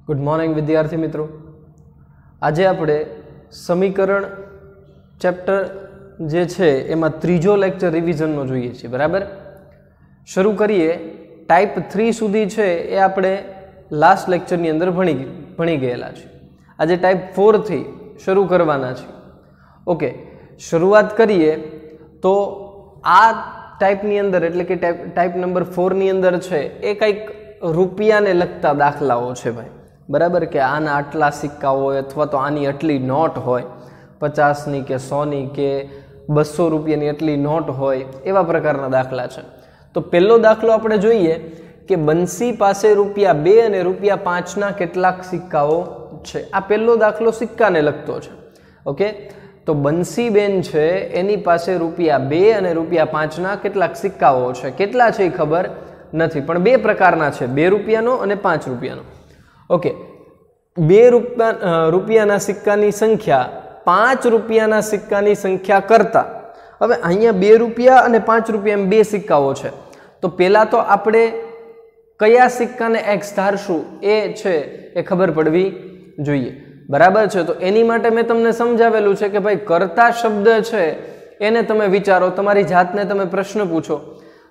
Good morning विद्यार्थी मित्रों। आज આપણે સમીકરણ ચેપ્ટર જે છે એમાં ત્રીજો લેક્ચર રિવિઝનનો જોઈએ છે। બરાબર, શરૂ કરીએ। ટાઈપ 3 સુધી છે એ આપણે લાસ્ટ લેક્ચરની અંદર ભણી ગયેલા છે। આજે ટાઈપ 4 થી શરૂ કરવાના છે। ઓકે, શરૂઆત કરીએ તો આ ટાઈપની અંદર એટલે કે ટાઈપ નંબર 4 ની અંદર છે એ કંઈક રૂપિયાને લગતા દાખલાઓ છે ભાઈ। बराबर के आना आटला सिक्का हो अथवा तो आनी आटली नोट हो 50 नी के 100 नी के 200 रुपया नी आटली नोट हो एवा प्रकारना दाखला छे। तो पहलो दाखलो आपणे जोईए कि बंसी पासे रुपया 2 अने रुपया 5 ना केटलाक सिक्काओ छे। आ पहलो दाखलो सिक्काने लगतो छे। ओके, तो बंसी बेन छे एनी पासे रुपया 2 अने रुपया 5 ना केटलाक सिक्काओ छे। केटला छे खबर नथी, पण बे प्रकारना छे, 2 रुपयानो अने 5 रुपयानो। ओके, 2 रुपयाना सिक्कानी संख्या 5 रुपयाना सिक्कानी संख्या करता हवे अहींया 2 रुपया अने 5 रुपया एम 2 सिक्काओ छे। तो पहेला तो आपणे कया सिक्काने एक्स धारशुं ए छे ए खबर पड़वी जोईए। बराबर छे, तो एनी माटे मैं तमने समजावेलुं छे के भाई करता शब्द छे एने तमे विचारो, तमारी जातने तमे प्रश्न पूछो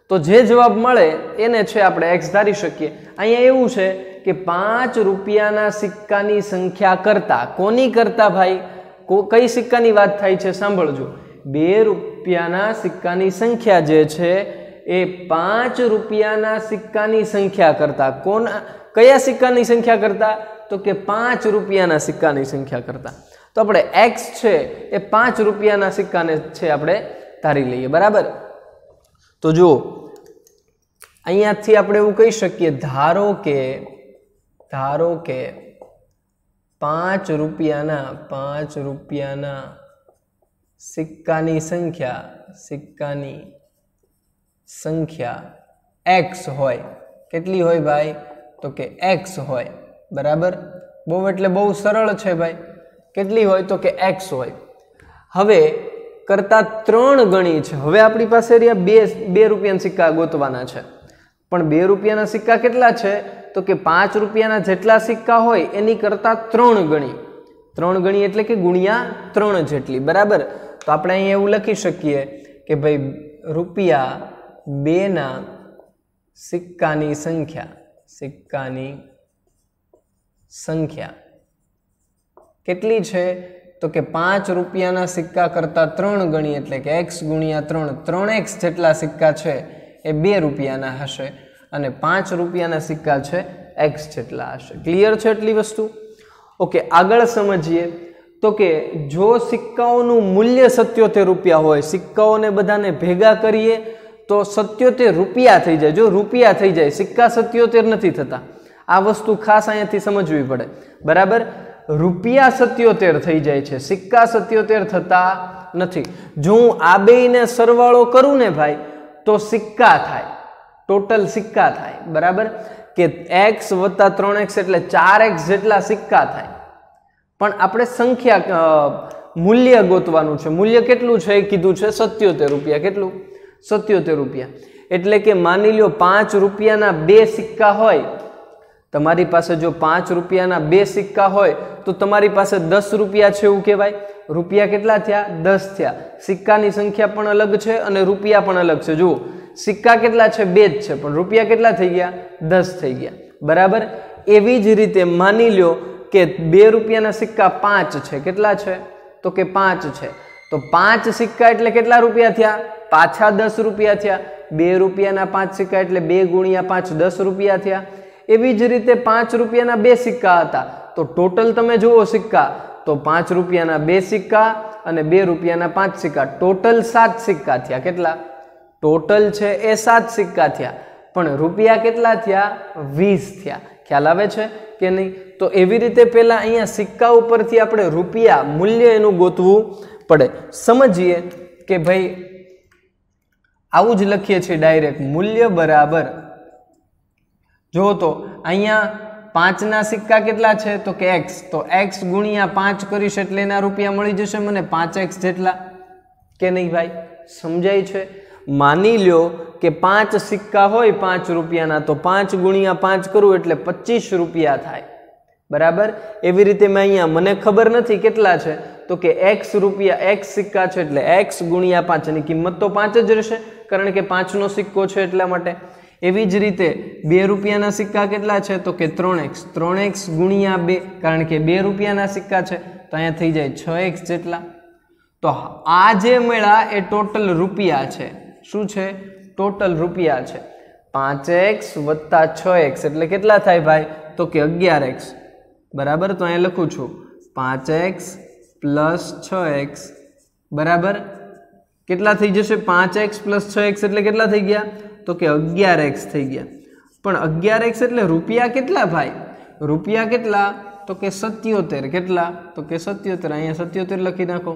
तो जे जवाब मळे एने छे आपणे एक्स धारी शकीए। अहींया एवुं छे कि 5 रुपयाना सिक्कानी संख्या करता कोनी करता भाई कई सिक्कानी बात थाय छे सांभळजो। 2 रुपयाना सिक्कानी संख्या जे छे ए 5 रुपयाना सिक्कानी संख्या करता कोन कया सिक्कानी संख्या करता तो के 5 रुपयाना सिक्कानी संख्या करता। तो आपणे एक्स छे ए 5 रुपयाना सिक्काने छे आपणे धारी लईए। बराबर, तो जो अहींयाथी आपणे एवुं कही शकीए धारो के 5 रुपयाना सिक्कानी संख्या एक्स होय। केटली होय भाई तो के एक्स होय। बराबर, बहु एटले बहु सरल छे भाई। केटली होय तो के एक्स होय। हवे करता 3 गणी छे। हवे आपणी पासे रिया 2 रुपयाना सिक्का गोतवाना छे, पण 2 रुपयाना सिक्का केटला छे तो के 5 रुपयाना जेटला सिक्का होय एनी करता 3 गणी एटले के गुणिया 3 जेटली। बराबर, तो आपणे अहीं एवुं लखी शकीए के भाई रुपया 2 ना सिक्कानी संख्या केटली छे तो के 5 रुपयाना सिक्का करता 3 गणी एटले के x गुणिया 3x जेटला सिक्का छे ए 2 रुपयाना हशे अने 5 रुपयाना सिक्का छे एक्स जेटला हशे। क्लियर छे એટલી વસ્તુ? ओके, આગળ સમજીએ તો કે જો સિક્કાઓનું મૂલ્ય 77 રૂપિયા હોય, સિક્કાઓને બધાને ભેગા કરીએ તો 77 રૂપિયા થઈ જાય। જો રૂપિયા થઈ જાય, સિક્કા 77 નથી થતા। આ વસ્તુ ખાસ અહીંયાથી સમજવી પડે। બરાબર, રૂપિયા 77 થઈ જાય છે, સિક્કા 77 થતા નથી। જો હું આ બેયને સરવાળો કરું ને ભાઈ તો સિક્કા થાય, टोटल सिक्का थाय। बराबर, के x वत्ता 3x एटले 4x जेटला सिक्का थाय। पण आपणे संख्या मूल्य गोतवानुं छे। मूल्य केटलुं छे कीधुं छे 77 रुपया। केटलुं? 77 रुपया। एटले के मानी ल्यो 5 रुपयाना 2 सिक्का होय, तमारी पासे जो 5 रुपयाना 2 सिक्का होय तो तमारी पासे 10 रुपया छे एवुं कहेवाय। रुपया केटला थया? 10 थया। सिक्कानी संख्या पण अलग छे अने रुपया पण अलग छे। जो सिक्का केटला छे? 2 ज छे, पण रुपया केटला थई गया? 10 थई गया। बराबर, एवी ज रीते मानी ल्यो के 2 रुपयाना सिक्का 5 छे। केटला छे तो के 5 छे। तो 5 सिक्का एटले केटला रुपया थया? पाछा 10 रुपया थया। 2 रुपयाना 5 सिक्का एटले 2 गुणिया 5 10 रुपया थया। एवी ज रीते 5 रुपयाना 2 सिक्का हता तो टोटल तमे जुओ सिक्का तो 5 रुपयाना 2 सिक्का अने 2 रुपयाना 5 सिक्का, टोटल 7 सिक्का थया। केटला? टोटल छे ए 7 सिक्का थया, पण रुपया केटला थया? 20 थया। ख्याल आवे छे के नहीं? तो एवी रीते पहेला अहींया सिक्का उपरथी आपणे रुपया मूल्य एनुं गोतवुं पड़े। समजीए के भाई आवुं ज लखीए छीए डायरेक्ट मूल्य बराबर। जो तो अहींया 5 ना सिक्का केटला छे तो के x, तो x गुणिया 5 करीश एटले एना रुपया मळी जशे मने 5x जेटला। के नहीं भाई? समजाय छे? मानी लो कि 5 सिक्का होय 5 रुपयाना तो 5 गुणिया 5 करूँ एटले 25 रुपया थाय। બરાબર. એવી રીતે મેં અહીંયા મને ખબર નથી કેટલા છે તો કે x રૂપિયા x સિક્કા છે એટલે x ગુણ્યા 5 એની કિંમત તો 5 જ રહેશે કારણ કે 5 નો સિક્કો છે એટલા માટે. એવી જ રીતે 2 રૂપિયાના સિક્કા કેટલા છે તો કે 3x ગુણ્યા 2 કારણ કે 2 રૂપિયાના સિક્કા છે તો અહીંયા થઈ જાય 6x જેટલા. તો આ જે મળ્યા એ ટોટલ રૂપિયા છે. શું છે? ટોટલ રૂપિયા છે. 5x વત્તા 6x એટલે કેટલા થાય ભાઈ તો કે 11x. બરાબર. તો અહીંયા લખું છું 5x પ્લસ 6x બરાબર કેટલા થઈ જશે? 5x પ્લસ 6x એટલે કેટલા થઈ ગયા તો કે 11x થઈ ગયા. પણ 11x એટલે રૂપિયા કેટલા ભાઈ? રૂપિયા કેટલા તો કે 77. કેટલા તો કે 77. અહીંયા 77 લખી નાખો,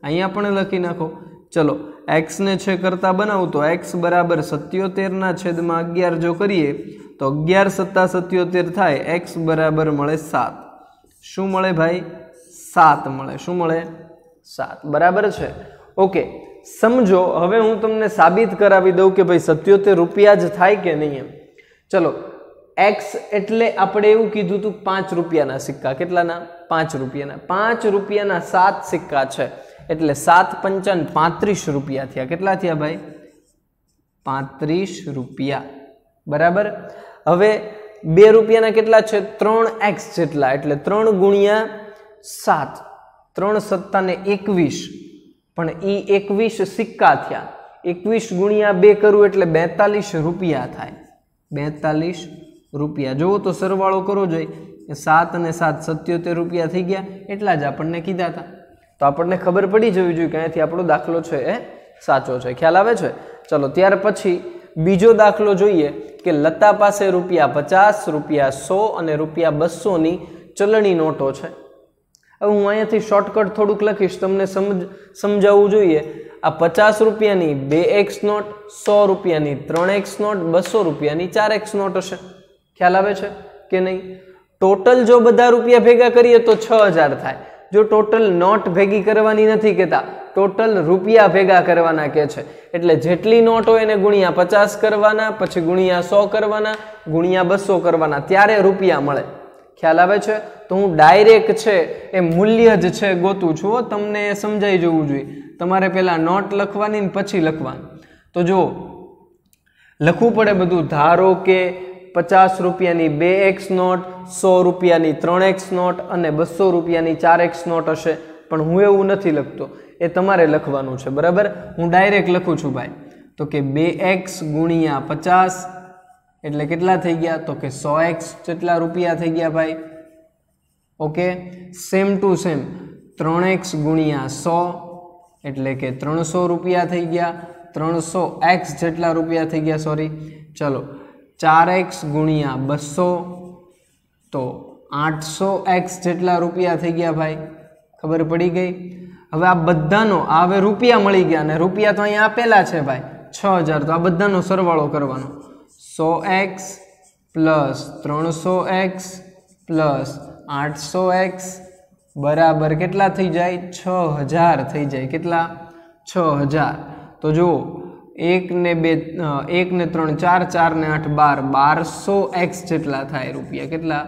અહીંયા પણ લખી નાખો. ચલો x ને છે કરતા બનાવું તો x બરાબર 77 ના છેદમાં 11 જો કરીએ તો 11 સત્તા 77 થાય. x બરાબર મળે 7. શું મળે ભાઈ? 7 મળે. શું મળે? 7. બરાબર છે. ઓકે સમજો હવે હું તમને સાબિત કરાવી દઉં કે ભાઈ 77 રૂપિયા જ થાય કે નહીં એમ. ચલો x એટલે આપણે એવું કીધું હતું 5 રૂપિયાના સિક્કા. કેટલાના? 5 રૂપિયાના. 5 રૂપિયાના 7 સિક્કા છે એટલે 7 પંચાન 35 રૂપિયા થયા. કેટલા થયા ભાઈ? 35 રૂપિયા. બરાબર. હવે 2 રૂપિયાના કેટલા છે? 3x જેટલા એટલે 3 ગુણ્યા 7 3 સત્તા ને 21 પણ એ 21 સિક્કા થયા. 21 ગુણ્યા 2 કરું એટલે 42 રૂપિયા થાય. 42 રૂપિયા. જુઓ તો સરવાળો કરવો જોઈએ. 7 અને 7 77 રૂપિયા થઈ ગયા. એટલા જ આપણને કીધા હતા. તો આપણને ખબર પડી જવી જોઈએ કે અહીંયાથી આપણો દાખલો છે એ સાચો છે. ખ્યાલ આવે છે? ચલો ત્યાર પછી બીજો દાખલો જોઈએ કે લતા પાસે રૂપિયા 50 રૂપિયા 100 અને રૂપિયા 200 ની ચલણી નોટો છે. હવે હું અહીંયાથી શોર્ટકટ થોડુંક લખીશ તમને સમજાવવું જોઈએ. આ 50 રૂપિયાની 2x નોટ, 100 રૂપિયાની 3x નોટ, 200 રૂપિયાની 4x નોટ હશે. ખ્યાલ આવે છે કે નહીં? ટોટલ જો બધા રૂપિયા ભેગા કરીએ તો 6000 થાય. જો ટોટલ નોટ ભેગી કરવાની નથી કહેતા, ટોટલ રૂપિયા ભેગા કરવાના કહે છે. એટલે જેટલી નોટ હોય એને ગુણ્યા 50 કરવાના, પછી ગુણ્યા 100 કરવાના, ગુણ્યા 200 કરવાના, ત્યારે રૂપિયા મળે. ખ્યાલ આવે છે? તો હું ડાયરેક્ટ છે એ મૂલ્ય જ છે ગોતું છું. તમને સમજાઈ જવું જોઈએ. તમારે પહેલા નોટ લખવાની ને પછી લખવાનું. તો જો લખવું પડે બધું. ધારો કે 50 રૂપિયાની 2x નોટ, 100 રૂપિયાની 3x નોટ અને 200 રૂપિયાની 4x નોટ હશે. પણ હું એવું નથી લખતો, એ તમારે લખવાનું છે. બરાબર. હું ડાયરેક્ટ લખું છું ભાઈ. તો કે 2x ગુણ્યા 50 એટલે કેટલા થઈ ગયા તો કે 100x જેટલા રૂપિયા થઈ ગયા ભાઈ. Okay. Same to same 3x ગુણ્યા 100 એટલે કે 300 રૂપિયા થઈ ગયા. 300x જેટલા રૂપિયા થઈ ગયા. સોરી. ચલો 4x ગુણ્યા 200 તો 800x જેટલા રૂપિયા થઈ ગયા ભાઈ. ખબર પડી ગઈ? હવે આ બધાનો હવે રૂપિયા મળી ગયા અને રૂપિયા તો અહીંયા આપેલા છે ભાઈ 6000. તો આ બધાનો સરવાળો કરવાનો. 100x plus 300x plus 800x બરાબર કેટલા થઈ જાય? 6000 થઈ જાય. કેટલા? 6000. તો જુઓ 1 ને 2 1 ને 3 4 4 ને 8 12 1200x જેટલા થાય રૂપિયા. કેટલા?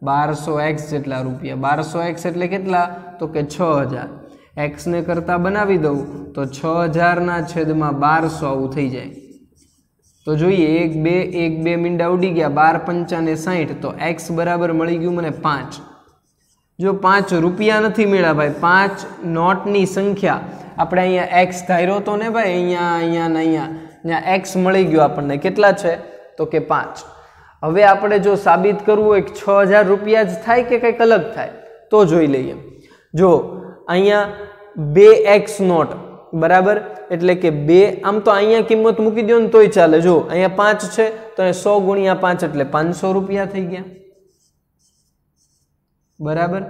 1200x જેટલા રૂપિયા. 1200x એટલે કેટલા તો કે 6000. x ને કરતા બનાવી દઉં તો 6000 ના છેદમાં 1200 આવું થઈ જાય. તો જોઈએ 1 2 મીંડા ઉડી ગયા. 12 પંચા ને 60 તો x બરાબર મળી ગયું મને 5. જો 5 રૂપિયા નથી મળ્યા ભાઈ, 5 નોટની સંખ્યા. આપણે અહીંયા x ધાર્યો તો ને ભાઈ, અહીંયા x મળી ગયો આપણને. કેટલા છે તો કે 5. હવે આપણે જો સાબિત કરવું હોય કે 6000 રૂપિયા જ થાય કે કંઈક અલગ થાય તો જોઈ લઈએ. જો અહીંયા 2x નોટ બરાબર એટલે કે 2, આમ તો અહીંયા કિંમત મૂકી દો ને તોય ચાલે. જો અહીંયા 5 છે તો 100 ગુણ્યા 5 એટલે 500 રૂપિયા થઈ ગયા. બરાબર.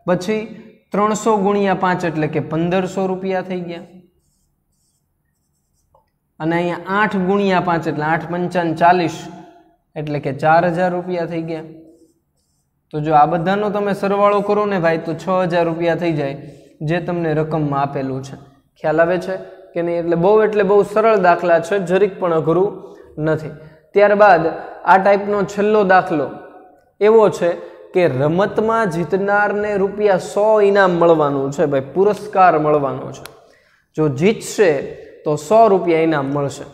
પછી 300 ગુણ્યા 5 એટલે કે 1500 રૂપિયા થઈ ગયા. અને અહીંયા 8 ગુણ્યા 5 એટલે 8 પંચાન 40 એટલે કે 4000 રૂપિયા થઈ ગયા. તો જો આ બધાનો તમે સરવાળો કરો ને ભાઈ તો 6000 રૂપિયા થઈ જાય જે તમને રકમમાં આપેલું છે. ખ્યાલ આવે છે કે નહીં? એટલે બહુ સરળ દાખલા છે, જરીક પણ અઘરું નથી. ત્યારબાદ આ ટાઈપનો છેલ્લો દાખલો એવો છે કે રમતમાં જીતનારને ₹100 ઇનામ મળવાનું છે ભાઈ, પુરસ્કાર મળવાનો છે. જો જીતશે તો ₹100 ઇનામ મળશે.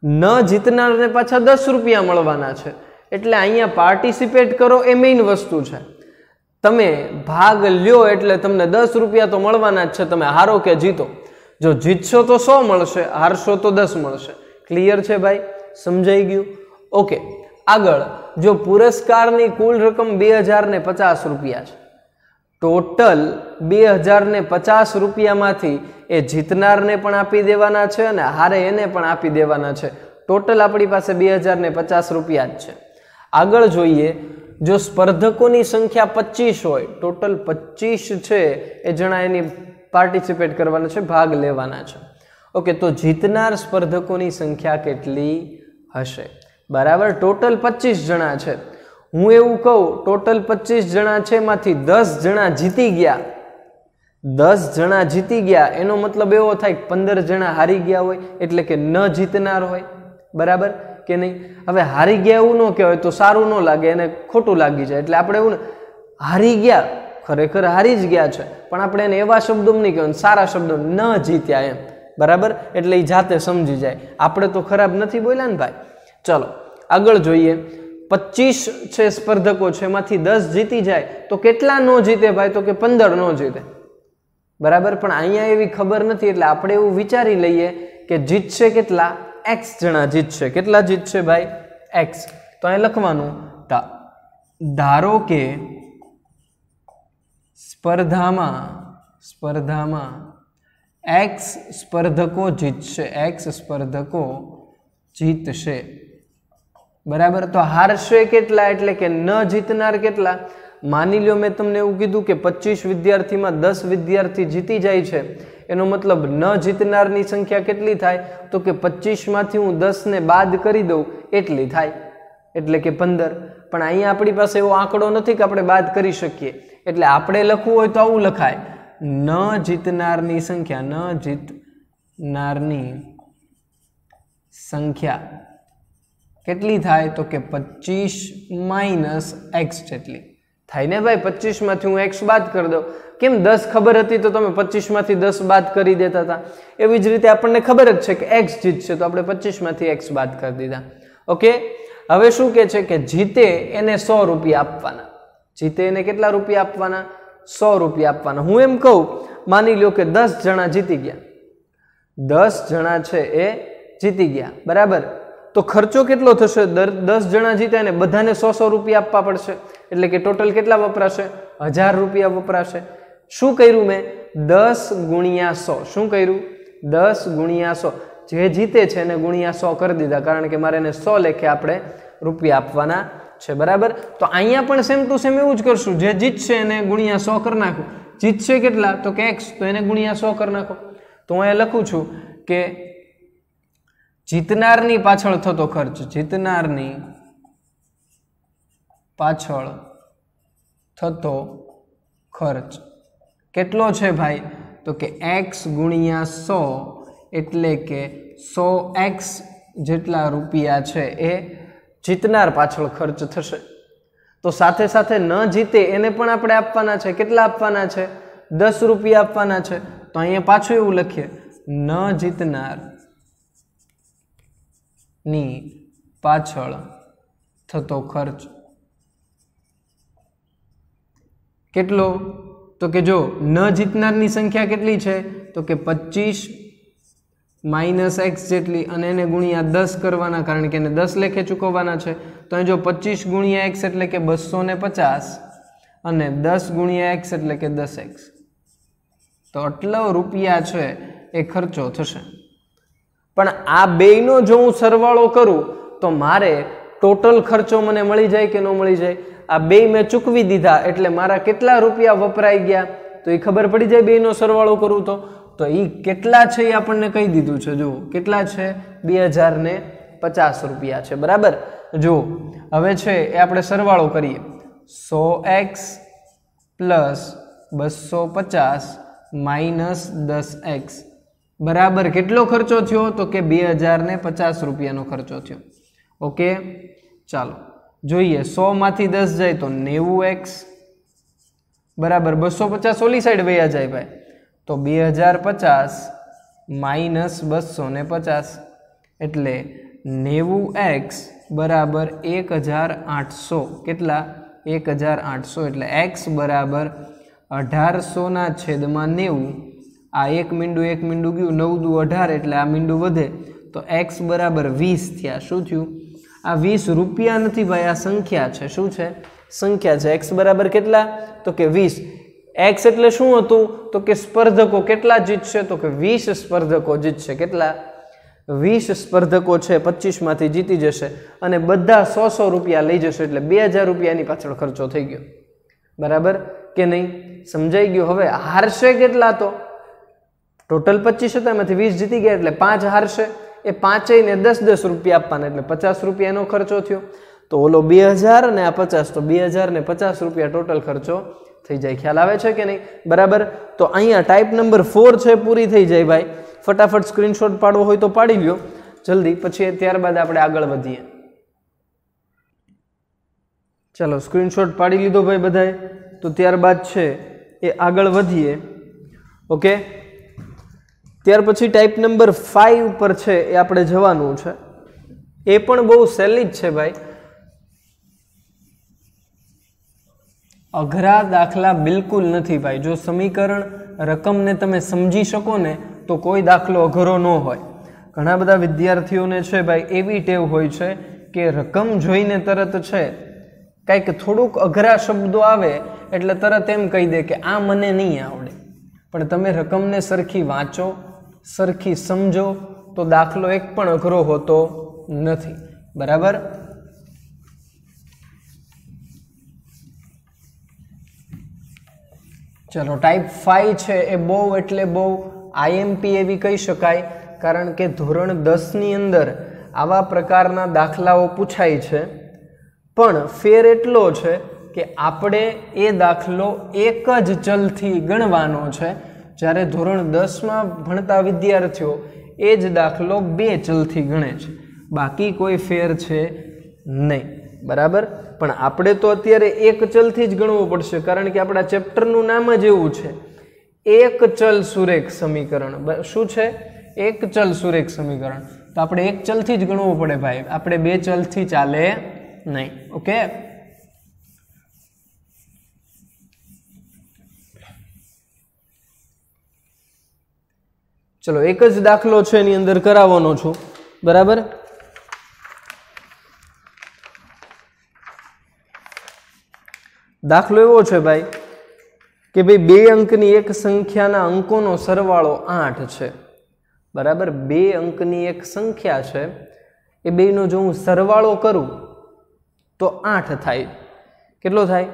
ન જીતનારને પાછા ₹10 મળવાના છે. એટલે અહીંયા પાર્ટિસિપેટ કરો એ મેઇન વસ્તુ છે. તમે ભાગ લ્યો એટલે તમને ₹10 તો મળવાના જ છે, તમે હારો કે જીતો. જો જીતશો તો 100 મળશે, હારશો તો 10 મળશે. ક્લિયર છે ભાઈ? સમજાઈ ગયું? ઓકે. આગળ, જો પુરસ્કારની કુલ રકમ ₹2050 છે, ટોટલ ₹2050 માંથી એ જીતનારને પણ આપી દેવાના છે અને હારે એને પણ આપી દેવાના છે. ટોટલ આપણી પાસે ₹2050 જ છે. આગળ જોઈએ, જો સ્પર્ધકોની સંખ્યા 25 હોય, ટોટલ 25 છે એ જણા એની પાર્ટિસિપેટ કરવાના છે, ભાગ લેવાના છે. ઓકે, તો જીતનાર સ્પર્ધકોની સંખ્યા કેટલી હશે? બરાબર, ટોટલ 25 જણા છે. હું એવું કહું, ટોટલ 25 જણા છે, એમાંથી 10 જણા જીતી ગયા. 10 જણા જીતી ગયા એનો મતલબ એવો થાય કે 15 જણા હારી ગયા હોય, એટલે કે ન જીતનાર હોય. બરાબર કે નહીં? હવે હારી ગયા એવું ન કહેવાય તો સારું ન લાગે, એને ખોટું લાગી જાય. એટલે આપણે એવું હારી ગયા, ખરેખર હારી જ ગયા છે, પણ આપણે એને એવા શબ્દો નહીં કહેવાય, સારા શબ્દો, ન જીત્યા એમ. બરાબર, એટલે એ જાતે સમજી જાય. આપણે તો ખરાબ નથી બોલ્યા ને ભાઈ. ચલો આગળ જોઈએ. 25 છે સ્પર્ધકો છે, એમાંથી 10 જીતી જાય તો કેટલા ન જીતે ભાઈ? તો કે 15 ન જીતે. બરાબર, પણ અહીંયા એવી ખબર નથી, એટલે આપણે એવું વિચારી લઈએ કે જીતશે કેટલા? X જણા જીતશે. કેટલા જીતશે ભાઈ? X. તો અહીં લખવાનું, ધારો કે સ્પર્ધામાં X સ્પર્ધકો જીતશે. X સ્પર્ધકો જીતશે. બરાબર, તો હારશે કેટલા? એટલે કે ન જીતનાર કેટલા? માની લ્યો મેં તમને એવું કીધું કે 25 વિદ્યાર્થીમાં 10 વિદ્યાર્થી જીતી જાય છે, એનો મતલબ ન જીતનારની સંખ્યા કેટલી થાય? તો કે 25 માંથી હું 10 ને બાદ કરી દઉં એટલી થાય, એટલે કે 15. પણ અહીંયા આપણી પાસે એવો આંકડો નથી કે આપણે બાદ કરી શકીએ, એટલે આપણે લખવું હોય તો આવું લખાય, ન જીતનારની સંખ્યા કેટલી થાય? તો કે 25 - X જેટલી થાય ને ભાઈ. 25 માંથી હું X બાદ કરી દઉં. કેમ? 10 ખબર હતી તો તમે 25 માંથી 10 બાદ કરી દેતા હતા. એવી જ રીતે આપણને ખબર જ છે કે X જીતશે, તો આપણે 25 માંથી X બાદ કરી દીધા. ઓકે, હવે શું કે છે કે જીતે એને ₹100 આપવાના. જીતે એને કેટલા રૂપિયા આપવાના? ₹100 આપવાના. હું એમ કહું, માની લ્યો કે 10 જણા જીતી ગયા. 10 જણા છે એ જીતી ગયા. બરાબર, તો ખર્ચો કેટલો થશે? 10 જણા જીત્યા ને બધાને ₹100 આપવા પડશે, એટલે કે ટોટલ કેટલા વપરાશે? ₹1000 વપરાશે. શું કર્યું મેં? 10 × 100. શું કર્યું? 10 × 100. જે જીતે છે એને ગુણ્યા 100 કરી દીધા, કારણ કે મારે એને 100 લેખે આપણે રૂપિયા આપવાના છે. બરાબર, તો અહીંયા પણ સેમ ટુ સેમ એવું જ કરશું. જે જીતશે એને ગુણ્યા 100 કરી નાખું. જીતશે કેટલા? તો કે X, તો એને ગુણ્યા 100 કરી નાખો. તો હું અહીંયા લખું છું કે જીતનારની પાછળ થતો ખર્ચ, જીતનારની પાછળ થતો ખર્ચ કેટલો છે ભાઈ? તો કે X × 100, એટલે કે 100X જેટલા રૂપિયા છે એ જીતનાર પાછળ ખર્ચ થશે. તો સાથે સાથે ન જીતે એને પણ આપણે આપવાના છે. કેટલા આપવાના છે? ₹10 આપવાના છે. તો અહીંયા પાછું એવું લખીએ, ન જીતનાર ની પાછળ થતો ખર્ચ કેટલો? તો કે જો ન જીતનારની સંખ્યા કેટલી છે? તો કે 25 - X જેટલી, અને એને ગુણ્યા 10 કરવાના, કારણ કે એને 10 લેખે ચૂકવવાના છે. તો અહીં જો 25 × X એટલે કે 250, અને 10 × X એટલે કે 10X. તો આટલો રૂપિયા છે એ ખર્ચો થશે. પણ આ બેયનો જો હું સરવાળો કરું તો મારે ટોટલ ખર્ચો મને મળી જાય કે ન મળી જાય? આ બેય મેં ચૂકવી દીધા, એટલે મારા કેટલા રૂપિયા વપરાઈ ગયા તો એ ખબર પડી જાય બેયનો સરવાળો કરું તો એ કેટલા છે એ આપણને કહી દીધું છે. જુઓ કેટલા છે? ₹2050 છે. બરાબર, જુઓ હવે છે એ આપણે સરવાળો કરીએ. 100X + 250 - 10X બરાબર કેટલો ખર્ચો થયો? તો કે ₹2050 ખર્ચો થયો. ઓકે, ચાલો જોઈએ 100 માંથી 10 જાય તો 90x બરાબર 250 ઓલી સાઈડ વયા જાય ભાઈ તો 2050 માઇનસ 250 એટલે 90x બરાબર 1800 કેટલા 1800 એટલે x બરાબર 1800 ના છેદમાં 90 આ એક મીંડું ગયું 9 દુ 18 એટલે આ મીંડું વધે તો x બરાબર 20 થયા શું થયું આ 20 રૂપિયા નથી ભાઈ આ સંખ્યા છે શું છે સંખ્યા છે x બરાબર કેટલા તો કે 20 x એટલે શું હતું તો કે સ્પર્ધકો કેટલા જીતશે તો કે 20 સ્પર્ધકો જીતશે કેટલા 20 સ્પર્ધકો છે 25 માંથી જીતી જશે અને બધા 100 રૂપિયા લઈ જશે એટલે 2000 રૂપિયાની પાછળ ખર્ચો થઈ ગયો બરાબર કે નહીં સમજાઈ ગયું હવે હારશે કેટલા તો ટોટલ 25 હતા એમાંથી 20 જીતી ગયા એટલે 5 હારશે એ પાંચેયને 10-10 રૂપિયા આપવાના એટલે 50 રૂપિયાનો ખર્ચો થયો તો ઓલો 2000 અને આ 50 તો 2000 ને 50 રૂપિયા ટોટલ ખર્ચો થઈ જાય ખ્યાલ આવે છે કે નહીં બરાબર તો અહીંયા ટાઈપ નંબર 4 છે પૂરી થઈ જાય ભાઈ ફટાફટ સ્ક્રીનશોટ પાડવો હોય તો પાડી લ્યો જલ્દી પછી ત્યારબાદ આપણે આગળ વધીએ ચાલો સ્ક્રીનશોટ પાડી લીધો ભાઈ બધાએ તો ત્યારબાદ છે એ આગળ વધીએ ઓકે ત્યાર પછી ટાઈપ નંબર 5 ઉપર છે એ આપણે જવાનું છે એ પણ બહુ સહેલી જ છે ભાઈ અઘરા દાખલા બિલકુલ નથી ભાઈ જો સમીકરણ રકમને તમે સમજી શકો ને તો કોઈ દાખલો અઘરો ન હોય ઘણા બધા વિદ્યાર્થીઓને છે ભાઈ એવી ટેવ હોય છે કે રકમ જોઈને તરત છે કંઈક થોડુંક અઘરા શબ્દો આવે એટલે તરત એમ કહી દે કે આ મને નહીં આવડે પણ તમે રકમને સરખી વાંચો સરખી સમજો તો દાખલો એક પણ અઘરો હોતો નથી બરાબર ચલો ટાઈપ 5 છે એ બહુ એટલે બહુ આઈએમપી એવી કહી શકાય કારણ કે ધોરણ 10 ની અંદર આવા પ્રકારના દાખલાઓ પૂછાય છે પણ ફેર એટલો છે કે આપણે એ દાખલો એક જ ચલથી ગણવાનો છે જ્યારે ધોરણ 10 માં ભણતા વિદ્યાર્થીઓ એ જ દાખલો 2 ચલથી ગણે છે બાકી કોઈ ફેર છે નહીં બરાબર પણ આપણે તો અત્યારે એક ચલથી જ ગણવું પડશે કારણ કે આપણા ચેપ્ટરનું નામ જ એવું છે એક ચલ સુરેખ સમીકરણ શું છે એક ચલ સુરેખ સમીકરણ તો આપણે એક ચલથી જ ગણવું પડે ભાઈ આપણે 2 ચલથી ચાલે નહીં ઓકે ચલો એક જ દાખલો છે એની અંદર કરાવવાનો છું બરાબર દાખલો એવો છે ભાઈ કે ભાઈ 2 અંકની એક સંખ્યાના અંકોનો સરવાળો 8 છે બરાબર 2 અંકની એક સંખ્યા છે એ બેનો જો હું સરવાળો કરું તો 8 થાય કેટલો થાય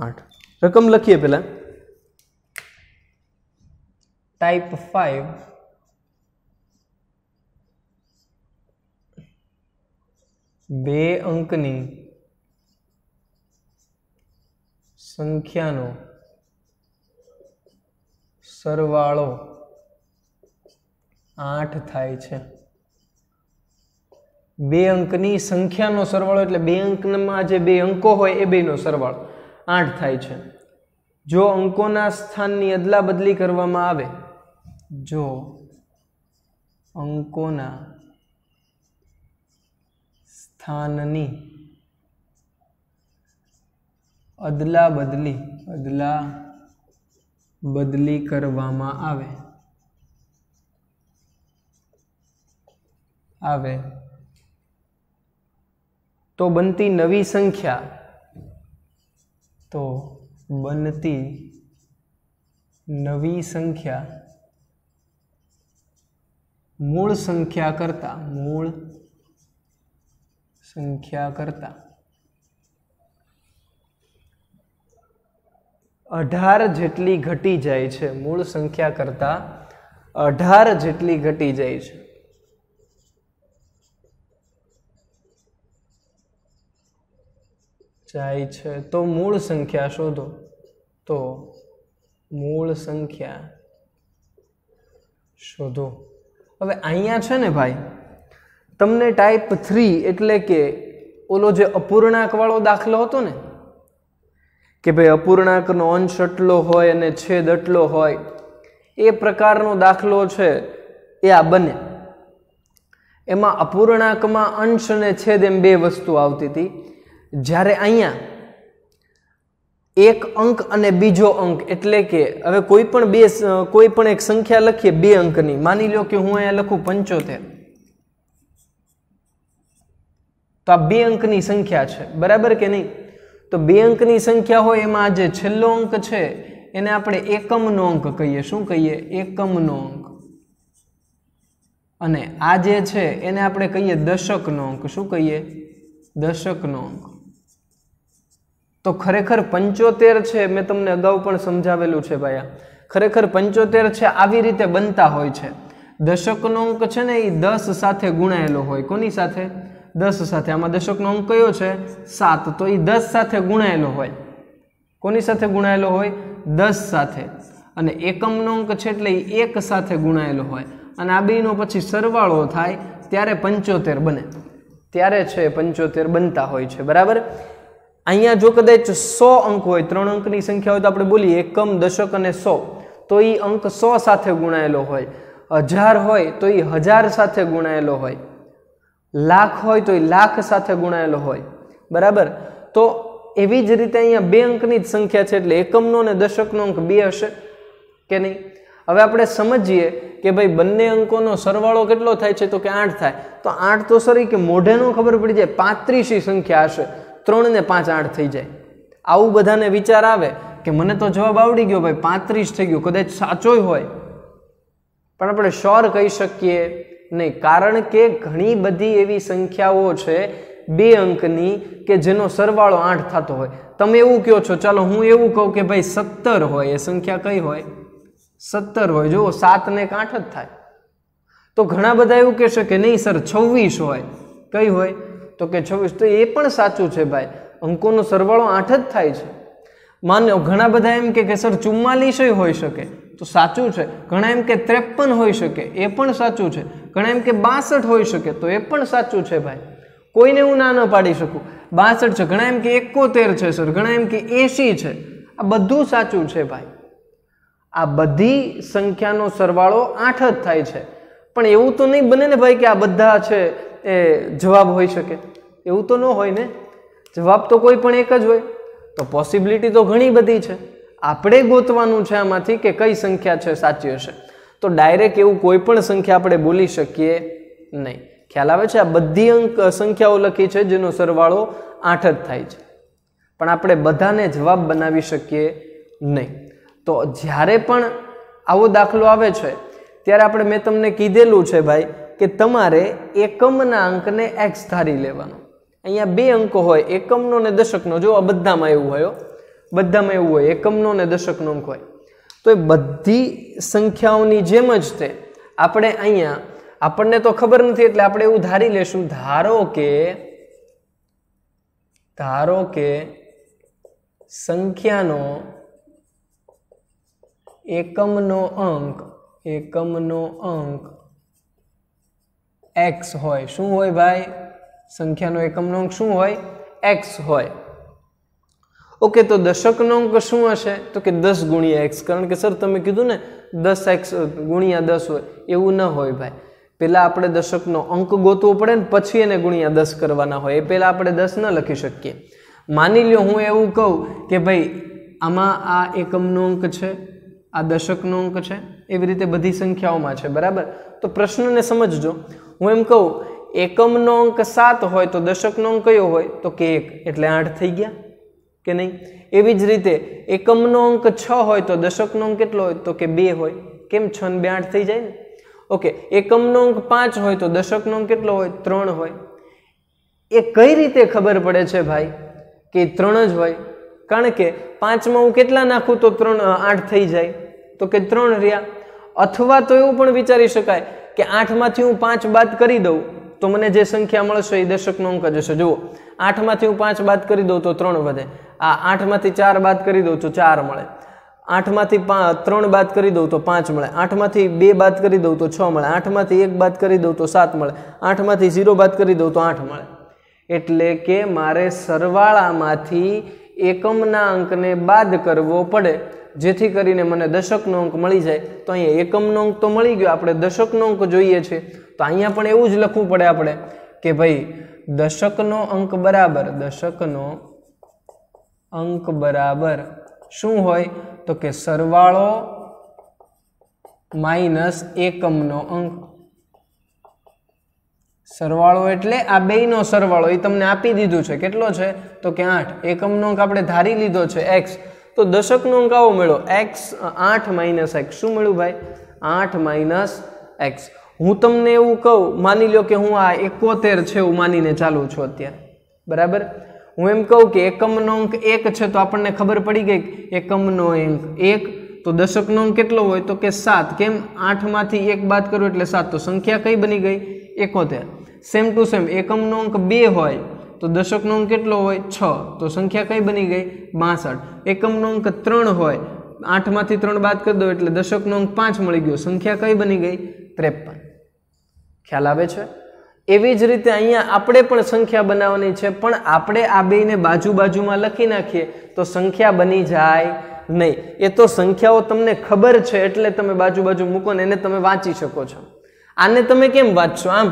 8 રકમ લખીએ પહેલા ટાઈપ 5 2 અંકની સંખ્યાનો સરવાળો 8 થાય છે 2 અંકની સંખ્યાનો સરવાળો એટલે 2 અંકમાં જે 2 અંકો હોય એ બેનો સરવાળો 8 થાય છે જો અંકોના સ્થાનની અદલા બદલી કરવામાં આવે જો અંકોના સ્થાનની અદલા બદલી કરવામાં આવે તો બનતી નવી સંખ્યા મૂળ સંખ્યા કરતા 18 જેટલી ઘટી જાય છે મૂળ સંખ્યા કરતા 18 જેટલી ઘટી જાય છે તો મૂળ સંખ્યા શોધો હવે અહીંયા છે ને ભાઈ તમને ટાઈપ 3 એટલે કે ઓલો જે અપૂર્ણાંક વાળો દાખલો હતો ને કે ભાઈ અપૂર્ણાંકનો અંશ આટલો હોય અને છેદ આટલો હોય, એ પ્રકારનો દાખલો છે એ આ બને. એમાં અપૂર્ણાંકમાં અંશ અને છેદ એમ બે વસ્તુ આવતી હતી. જ્યારે અહીંયા એક અંક અને બીજો અંક, એટલે કે હવે કોઈ પણ એક સંખ્યા લખીએ 2 અંકની, માની લો કે હું અહીંયા લખું 75, તો આ 2 અંકની સંખ્યા છે, બરાબર કે નહીં? તો 2 અંકની સંખ્યા હોય એમાં જે છેલ્લો અંક છે એને આપણે એકમનો અંક કહીએ. શું કહીએ? એકમનો અંક. અને આ જે છે એને આપણે કહીએ દશકનો અંક. શું કહીએ? દશકનો અંક. તો ખરેખર 75 છે, મેં તમને અગાઉ પણ સમજાવેલું છે ભાઈ, ખરેખર 75 છે આવી રીતે બનતા હોય છે. દશકનો અંક છે ને એ 10 સાથે ગુણાયેલો હોય. કોની સાથે? 10 સાથે. આમાં દશકનો અંક કયો છે? 7. તો એ 10 સાથે ગુણાયેલો હોય. કોની સાથે ગુણાયેલો હોય? 10 સાથે. અને એકમનો અંક છે એટલે એ 1 સાથે ગુણાયેલો હોય. અને આ બેનો પછી સરવાળો થાય ત્યારે 75 બને. ત્યારે છે 75 બનતા હોય છે, બરાબર? અહીંયા જો કદાચ 100 અંક હોય, 3 અંકની સંખ્યા હોય, તો આપણે બોલીએ એકમ, દશક અને 100, તો એ અંક 100 સાથે ગુણાયેલો હોય. 1000 હોય તો એ 1000 સાથે ગુણાયેલો હોય. લાખ હોય તો એ લાખ સાથે ગુણાયેલો હોય, બરાબર? તો એવી જ રીતે અહીંયા 2 અંકની જ સંખ્યા છે એટલે એકમનો અને દશકનો અંક 2 હશે કે નહીં? હવે આપણે સમજીએ કે ભાઈ બંને અંકોનો સરવાળો કેટલો થાય છે, તો કે 8 થાય. તો 8 તો સરી કે મોઢે નો ખબર પડી જાય, 35 સંખ્યા હશે. 3 ને 5 8 થઈ જાય. આવું બધાને વિચાર આવે કે મને તો જવાબ આવડી ગયો ભાઈ, 35 થઈ ગયું, કદાચ સાચોય હોય, પણ આપણે શ્યોર કહી શકીએ નહીં. કારણ કે ઘણી બધી એવી સંખ્યાઓ છે 2 અંકની કે જેનો સરવાળો 8 થતો હોય. તમે એવું કહો છો, ચાલો હું એવું કહું કે ભાઈ 17 હોય, એ સંખ્યા કઈ હોય? 17 હોય. જુઓ 7 ને 8 જ થાય. તો ઘણા બધા એવું કહેશે કે નહીં સર 26 હોય. કઈ હોય? તો કે 26. તો એ પણ સાચું છે ભાઈ, અંકોનો સરવાળો 8 જ થાય છે. માનો ઘણા બધા એમ કે સર 44 હોઈ શકે, તો સાચું છે. ઘણા એમ કે 53 હોઈ શકે, એ પણ સાચું છે. ઘણા એમ કે 62 હોઈ શકે, તો એ પણ સાચું છે ભાઈ. કોઈને હું ના ન પાડી શકું. 62 છે, ઘણા એમ કે 71 છે સર, ઘણા એમ કે 80 છે. આ બધું સાચું છે ભાઈ. આ બધી સંખ્યાનો સરવાળો 8 જ થાય છે. પણ એવું તો નહીં બને ને ભાઈ કે આ બધા છે એ જવાબ હોઈ શકે. એવું તો ન હોય ને. જવાબ તો કોઈ પણ એક જ હોય. તો પોસિબિલિટી તો ઘણી બધી છે. આપણે ગોતવાનું છે આમાંથી કે કઈ સંખ્યા છે સાચી હશે. તો ડાયરેક્ટ એવું કોઈ પણ સંખ્યા આપણે બોલી શકીએ નહીં. ખ્યાલ આવે છે? આ બધી સંખ્યાઓ લખી છે જેનો સરવાળો 8 જ થાય છે, પણ આપણે બધાને જવાબ બનાવી શકીએ નહીં. તો જ્યારે પણ આવો દાખલો આવે છે ત્યારે આપણે, મેં તમને કીધેલું છે ભાઈ કે તમારે એકમના અંકને x ધારી લેવાનો. અહીંયા 2 અંકો હોય, એકમનો ને દશકનો. જો આ બધામાં એવું હોય, બધામાં એવું હોય, એકમનો ને દશકનો અંક હોય. તો એ બધી સંખ્યાઓની જેમ જ તે આપણે અહીંયા, આપણને તો ખબર નથી એટલે આપણે એવું ધારી લેશું, ધારો કે સંખ્યાનો એકમનો અંક x હોય. શું હોય ભાઈ? સંખ્યાનો એકમનો અંક શું હોય? x હોય. ઓકે, તો દશકનો અંક શું હશે? તો કે 10 ગુણ્યા x. કારણ કે સર તમે કીધું ને 10x ગુણ્યા 10 હોય. એવું ન હોય ભાઈ. પહેલા આપણે દશકનો અંક ગોતવો પડે ને પછી એને ગુણ્યા 10 કરવાના હોય. એ પહેલા આપણે 10 ન લખી શકીએ. માની લ્યો હું એવું કહું કે ભાઈ આમાં આ એકમનો અંક છે, આ દશકનો અંક છે, એવી રીતે બધી સંખ્યાઓમાં છે, બરાબર? તો પ્રશ્નને સમજજો. હું એમ કહું એકમનો અંક 7 હોય તો દશકનો અંક કયો હોય? તો કે 1, એટલે 8 થઈ ગયા કે નહીં? એવી જ રીતે એકમનો અંક 6 હોય તો દશકનો અંક કેટલો હોય? તો કે 2 હોય. કેમ? 6 ને 2 8 થઈ જાય ને. ઓકે, એકમનો અંક 5 હોય તો દશકનો અંક કેટલો હોય? 3 હોય. એ કઈ રીતે ખબર પડે છે ભાઈ કે 3 જ હોય? કારણ કે 5માં હું કેટલા નાખું તો 8 થઈ જાય? તો કે 3 રહ્યા. અથવા તો એવું પણ વિચારી શકાય કે 8માંથી હું 5 બાદ કરી દઉં તો મને જે સંખ્યા મળશે એ દશકનો અંક જ હશે. જુઓ, 8માંથી હું 5 બાદ કરી દઉં તો 3 વધે. આ 8માંથી 4 બાદ કરી દઉં તો 4 મળે. 8માંથી 3 બાદ કરી દઉં તો 5 મળે. 8માંથી 2 બાદ કરી દઉં તો 6 મળે. 8માંથી 1 બાદ કરી દઉં તો 7 મળે. 8માંથી 0 બાદ કરી દઉં તો 8 મળે. એટલે કે મારે સરવાળામાંથી એકમના અંકને બાદ કરવો પડે, જેથી કરીને મને દશકનો અંક મળી જાય. તો અહીંયા એકમનો અંક તો મળી ગયો, આપણે દશકનો અંક જોઈએ છે. તો અહીંયા પણ એવું જ લખવું પડે આપણે કે ભાઈ દશકનો અંક બરાબર શું હોય? તો કે સરવાળો માઇનસ એકમનો અંક. સરવાળો એટલે આ બેયનો સરવાળો, એ તમને આપી દીધું છે. કેટલો છે? તો કે 8. એકમનો અંક આપણે ધારી લીધો છે x. તો દશકનો અંક આવો મળ્યો x 8 માઇનસ x. શું મળ્યું ભાઈ? 8 માઇનસ x. હું તમને એવું કહું, માની લો કે હું આ 71 છે એવું માનીને ચાલુ છું અત્યારે, બરાબર. હું એમ કહું કે એકમનો અંક 1 છે, તો આપણને ખબર પડી ગઈ એકમનો અંક 1. તો દશકનો અંક કેટલો હોય? તો કે 7. કેમ? 8 માંથી 1 બાદ કરો એટલે 7. તો સંખ્યા કઈ બની ગઈ? 71. સેમ ટુ સેમ એકમનો અંક 2 હોય તો દશકનો અંક કેટલો હોય? 6. તો સંખ્યા કઈ બની ગઈ? 62. એકમનો અંક 3 હોય, 8 માંથી 3 બાદ કરી દો એટલે દશકનો અંક 5 મળી ગયો. સંખ્યા કઈ બની ગઈ? 53. ખ્યાલ આવે છે? એવી જ રીતે અહીંયા આપણે પણ સંખ્યા બનાવવાની છે, પણ આપણે આ બેયને બાજુમાં લખી નાખીએ તો સંખ્યા બની જાય નહીં. એ તો સંખ્યાઓ તમને ખબર છે એટલે તમે બાજુ મૂકો ને એને તમે વાંચી શકો છો. આને તમે કેમ વાંચશો? આમ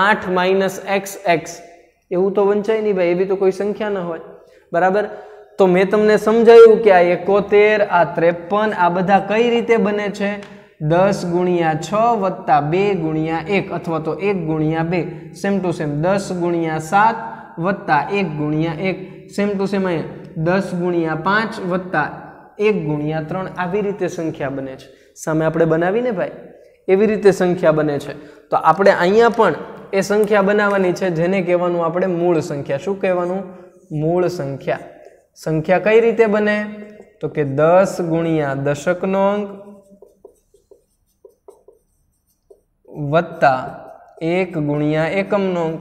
8 માઇનસ xx એવું તો વંચાય નહીં ભાઈ, એવી તો કોઈ સંખ્યા ન હોય, બરાબર. તો મેં તમને સમજાયું કે આ 71, આ 53, આ બધા કઈ રીતે બને છે? 10 ગુણ્યા 6 વત્તા 2 ગુણ્યા 1 અથવા તો 1 ગુણ્યા 2. સેમ ટુ સેમ 10 ગુણ્યા 7 વત્તા 1 ગુણ્યા 1. સેમ ટુ સેમ અહીંયા 10 ગુણ્યા 5 વત્તા 1 ગુણ્યા 3. આવી રીતે સંખ્યા બને છે. સામે આપણે બનાવીને ભાઈ, એવી રીતે સંખ્યા બને છે. તો આપણે અહીંયા પણ એ સંખ્યા બનાવવાની છે જેને કહેવાનું આપણે મૂળ સંખ્યા. શું કહેવાનું? મૂળ સંખ્યા. સંખ્યા કઈ રીતે બને? તો કે 10 ગુણ્યા દશકનો અંક વત્તા 1 ગુણ્યા એકમનો અંક,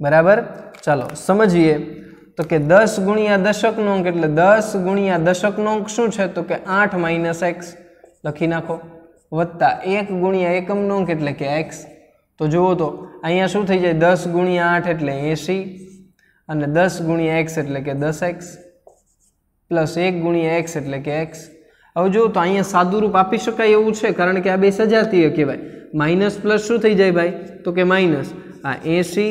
બરાબર. ચાલો સમજીએ. તો કે 10 ગુણ્યા દશકનો અંક એટલે 10 ગુણ્યા દશકનો અંક શું છે? તો કે 8 માઇનસ x લખી નાખો, વત્તા 1 ગુણ્યા એકમનો અંક એટલે કે x. તો જુઓ તો અહીંયા શું થઈ જાય? 10 ગુણ્યા 8 એટલે 80 અને 10 ગુણ્યા x એટલે કે 10x પ્લસ 1 ગુણ્યા x એટલે કે x. હવે જુઓ તો અહીંયા સાદુરૂપ આપી શકાય એવું છે, કારણ કે આ બે સજાતીય કહેવાય. માઇનસ પ્લસ શું થઈ જાય ભાઈ? તો કે માઇનસ આ 80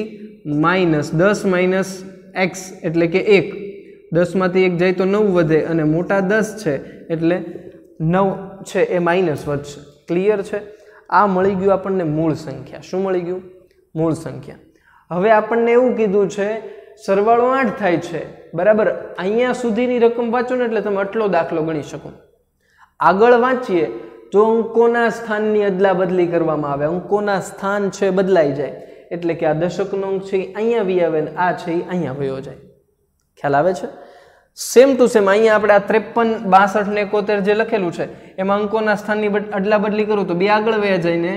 માઇનસ 10 માઇનસ x એટલે કે 1. 10 માંથી 1 જાય તો 9 વધે અને મોટા 10 છે એટલે 9 છે એ માઇનસ વધશે. ક્લિયર છે? આ મળી ગયું આપણને મૂળ સંખ્યા. શું મળી ગયું? મૂળ સંખ્યા. હવે આપણને એવું કીધું છે સરવાળો 8 થાય છે, બરાબર. અહીંયા સુધીની રકમ વાંચો ને એટલે તમે આટલો દાખલો ગણી શકો. આગળ વાંચીએ જો અંકોના સ્થાનની અદલા બદલી કરવામાં આવે, અંકોના સ્થાન છે બદલાઈ જાય, એટલે કે આ દશકનો અંક છે અહીંયા વી આવે ને આ છે અહીંયા વયો જાય. ખ્યાલ આવે છે? સેમ ટુ સેમ અહીંયા આપણે આ 53, 62 ને 71 જે લખેલું છે એમાં અંકોના સ્થાનની અદલા બદલી કરું તો 2 આગળ વયા જાય ને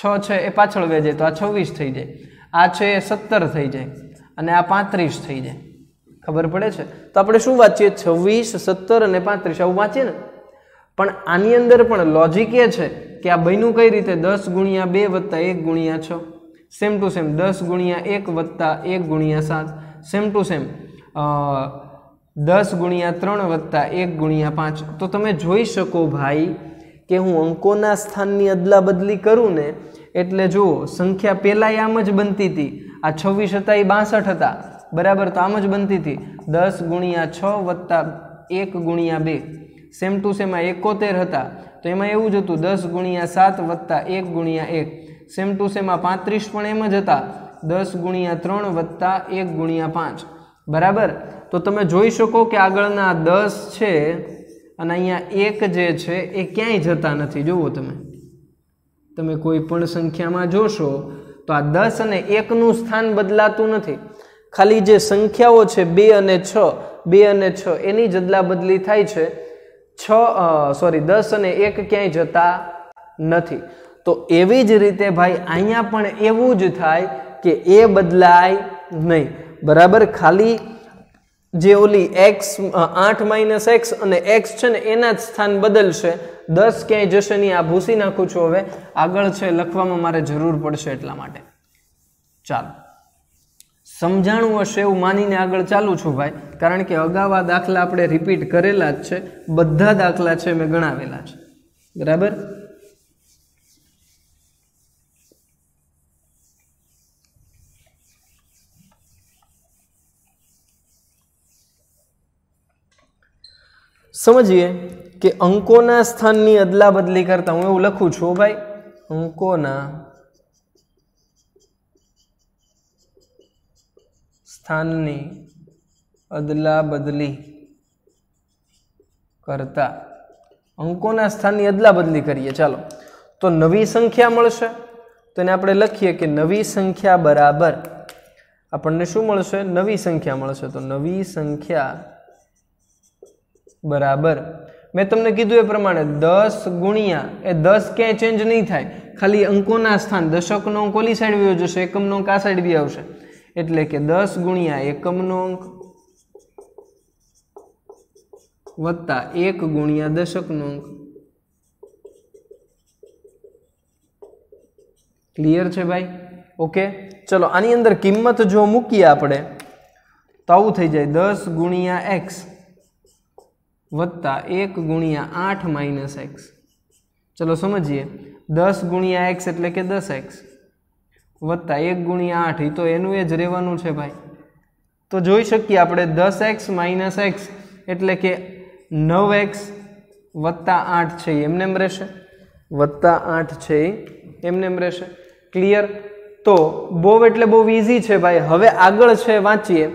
6 છે એ પાછળ વયા જાય, તો આ 26 થઈ જાય, આ છે એ 17 થઈ જાય અને આ 35 થઈ જાય. ખબર પડે છે? તો આપણે શું વાંચીએ? 26, 17 અને 35 આવું વાંચીએ ને. પણ આની અંદર પણ લોજિક એ છે કે આ બન્યું કઈ રીતે? 10 ગુણ્યા 2 વત્તા 1 ગુણ્યા 6. સેમ ટુ સેમ 10 ગુણ્યા 1 વત્તા 1 ગુણ્યા 7. સેમ ટુ સેમ 10 ગુણ્યા 3 વત્તા 1 ગુણ્યા 5. તો તમે જોઈ શકો ભાઈ કે હું અંકોના સ્થાનની અદલા બદલી કરું ને એટલે જુઓ સંખ્યા પહેલાં આમ જ બનતી હતી. આ 26 હતા એ 62 હતા, બરાબર. તો આમ જ બનતી હતી 10 ગુણ્યા 6 વત્તા 1 ગુણ્યા 2. સેમ ટુ સેમ 71 હતા તો એમાં એવું જ હતું 10 ગુણ્યા 7 વત્તા 1 ગુણ્યા 1. સેમ ટુ સેમ 35 પણ એમ જ હતા 10 ગુણ્યા 3 વત્તા 1 ગુણ્યા 5, બરાબર. તો તમે જોઈ શકો કે આગળના 10 છે અને અહીંયા 1 જે છે એ ક્યાંય જતા નથી. જુઓ તમે કોઈ પણ સંખ્યામાં જોશો તો આ 10 અને 1નું સ્થાન બદલાતું નથી. ખાલી જે સંખ્યાઓ છે 2 અને 6, 2 અને 6 એની જ અદલા બદલી થાય છે. 10 અને 1 ક્યાંય જતા નથી. તો એવી જ રીતે ભાઈ અહીંયા પણ એવું જ થાય કે એ બદલાય નહીં, બરાબર. ખાલી જે ઓલી x 8 માઇનસ એક્સ અને x છે ને એના જ સ્થાન બદલશે. 10 ક્યાંય જશે નહીં. આ ભૂસી નાખું છું. હવે આગળ છે લખવામાં મારે જરૂર પડશે એટલા માટે. ચાલો, સમજાણું હશે એવું માનીને આગળ ચાલુ છું ભાઈ, કારણ કે અગાઉ આ દાખલા આપણે રિપીટ કરેલા જ છે. બધા દાખલા છે મેં ગણાવેલા છે. બરાબર. સમજીએ કે અંકોના સ્થાનની અદલા બદલી કરતા હું એવું લખું છું ભાઈ, અંકોના સ્થાનની અદલા બદલી કરતા, અંકોના સ્થાનની અદલા બદલી કરીએ. ચાલો, તો નવી સંખ્યા મળશે. તો એને આપણે લખીએ કે નવી સંખ્યા બરાબર આપણને શું મળશે? નવી સંખ્યા મળશે. તો નવી સંખ્યા બરાબર મેં તમને કીધું એ પ્રમાણે 10 ગુણ્યા એ 10 ક્યાંય ચેન્જ નહીં થાય, ખાલી અંકોના સ્થાન, દશકનો અંક ઓલી સાઈડ વયો જશે, એકમનો અંક આ સાઈડ બી આવશે. એટલે કે 10 ગુણ્યા એકમનો અંક વત્તા 1 ગુણ્યા દશકનો અંક. ક્લિયર છે ભાઈ? ઓકે, ચલો આની અંદર કિંમત જો મૂકીએ આપણે તો આવું થઈ જાય 10 ગુણ્યા એક્સ વત્તા 1 ગુણ્યા 8 માઇનસ એક્સ. ચલો સમજીએ. 10 ગુણ્યા એક્સ એટલે કે 10x વત્તા 1 ગુણ્યા 8, એ તો એનું એ જ રહેવાનું છે ભાઈ. તો જોઈ શકીએ આપણે 10x માઇનસ એક્સ એટલે કે 9x વત્તા 8 છે એમને એમ રહેશે, વત્તા 8 છે એમને એમ રહેશે. ક્લિયર? તો બહુ એટલે બહુ ઇઝી છે ભાઈ. હવે આગળ છે વાંચીએ.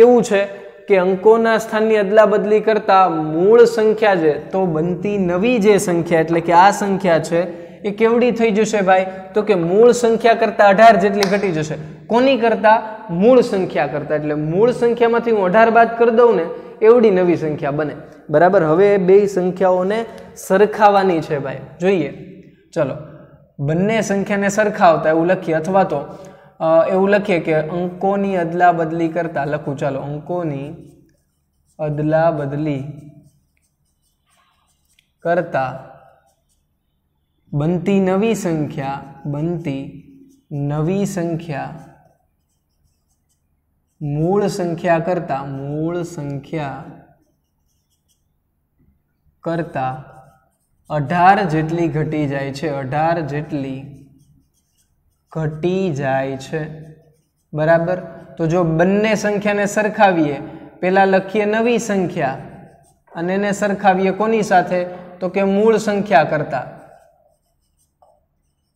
એવું છે કે અંકોના સ્થાનની અદલા બદલી કરતા મૂળ સંખ્યા છે તો બનતી નવી જે સંખ્યા એટલે કે આ સંખ્યા છે એ કેવડી થઈ જશે ભાઈ? તો કે મૂળ સંખ્યા કરતા 18 જેટલી ઘટી જશે. કોની કરતા? મૂળ સંખ્યા કરતા. એટલે મૂળ સંખ્યામાંથી હું 18 બાદ કરી દઉં ને એવડી નવી સંખ્યા બને. બરાબર. હવે બે સંખ્યાઓને સરખાવવાની છે ભાઈ. જોઈએ, ચલો બંને સંખ્યાને સરખાવતા એવું લખીએ, અથવા તો એવું લખીએ કે અંકોની અદલા બદલી કરતા લખું. ચાલો, અંકોની અદલા બદલી કરતા બનતી નવી સંખ્યા મૂળ સંખ્યા કરતા 18 જેટલી ઘટી જાય છે. 18 જેટલી ઘટી જાય છે. બરાબર. તો જો બંને સંખ્યાને સરખાવીએ, પેલા લખીએ નવી સંખ્યા અને એને સરખાવીએ કોની સાથે? તો કે મૂળ સંખ્યા કરતા.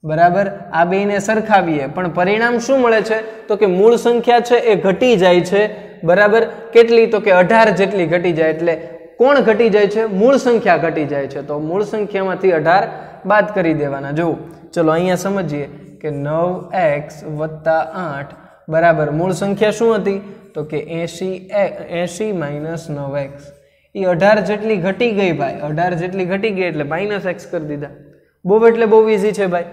બરાબર. આ બેને સરખાવીએ પણ પરિણામ શું મળે છે? તો કે મૂળ સંખ્યા છે એ ઘટી જાય છે. બરાબર. કેટલી? તો કે 18 જેટલી ઘટી જાય. એટલે કોણ ઘટી જાય છે? મૂળ સંખ્યા ઘટી જાય છે. તો મૂળ સંખ્યામાંથી 18 બાદ કરી દેવાના. જુઓ, ચલો અહીંયા સમજીએ કે 9x વત્તા 8 બરાબર મૂળ સંખ્યા શું હતી? તો કે 80 માઇનસ 9x. એ 18 જેટલી ઘટી ગઈ ભાઈ. 18 જેટલી ઘટી ગઈ એટલે માઇનસ x કરી દીધા. બહુ એટલે બહુ ઇઝી છે ભાઈ.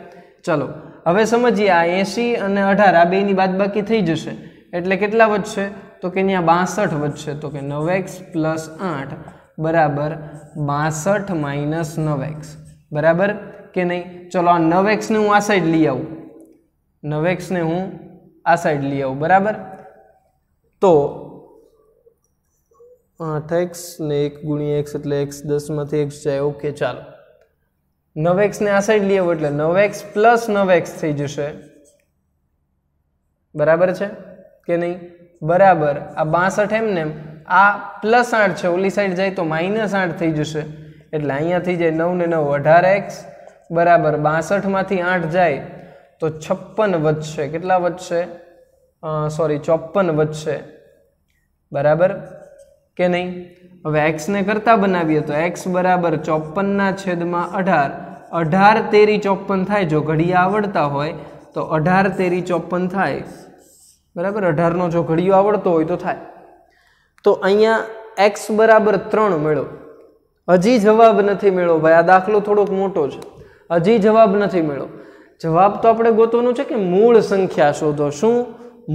ચલો હવે સમજીએ. આ 80 અને 18 આ બેની બાદબાકી થઈ જશે એટલે કેટલા વધશે? તો કે અહીંયા 62 વધશે. તો કે 9x પ્લસ 8 બરાબર 62 માઇનસ 9x. બરાબર કે નહીં? ચલો આ 9x ને હું આ સાઈડ લઈ આવું. 9x ને હું આ સાઈડ લઈ આવું. બરાબર. તો 8x ને 1 ગુણ્યા x એટલે x 10 માંથી x જાય. ઓકે, ચાલો 9x ને આ સાઈડ લઈ આવું એટલે 9x પ્લસ 9x થઈ જશે. બરાબર છે કે નહીં? બરાબર. આ 62 એમ ને આ પ્લસ 8 છે, ઓલી સાઈડ જાય તો માઇનસ 8 થઈ જશે. એટલે અહીંયા થઈ જાય 9 ને 9 18x બરાબર 62 માંથી 8 જાય તો 56 વધશે. કેટલા વધશે? 54 વધશે. બરાબર કે નહીં? હવે x ને કરતા બનાવીએ તો x બરાબર 54 ના છેદમાં 18. 18 તેરી 54 થાય. જો ઘડિયા આવડતા હોય તો 18 તેરી 54 થાય. બરાબર. 18 નો જો ઘડિયો આવડતો હોય તો થાય. તો અહીંયા x બરાબર 3 મેળવો. હજી જવાબ નથી મેળવો ભાઈ. આ દાખલો થોડોક મોટો છે. હજી જવાબ નથી મેળવો. જવાબ તો આપણે ગોતવાનું છે કે મૂળ સંખ્યા શોધો. શું?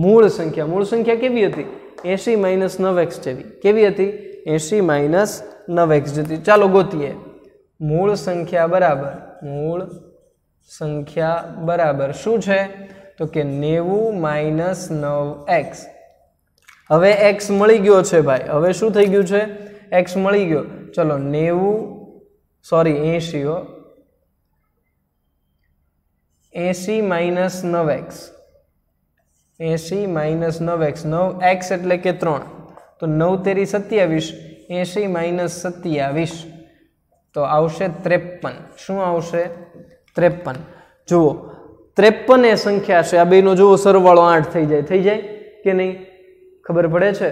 મૂળ સંખ્યા. મૂળ સંખ્યા કેવી હતી? 80 માઇનસ 9x જેવી. કેવી હતી? 80 માઇનસ 9x જેવી. ચાલો ગોતીએ. મૂળ સંખ્યા બરાબર શું છે? તો કે 90 માઇનસ 9x. હવે x મળી ગયો છે ભાઈ. હવે શું થઈ ગયું છે? x મળી ગયો. ચલો 80 minus 9x. 80 minus 9x. 9x એટલે કે 3. તો 9 તેરી 27. 80 માઇનસ 27 તો આવશે 53. શું આવશે? 53. જુઓ 53 એ સંખ્યા છે. આ બેનો જુઓ સરવાળો 8 થઈ જાય કે નહીં? ખબર પડે છે?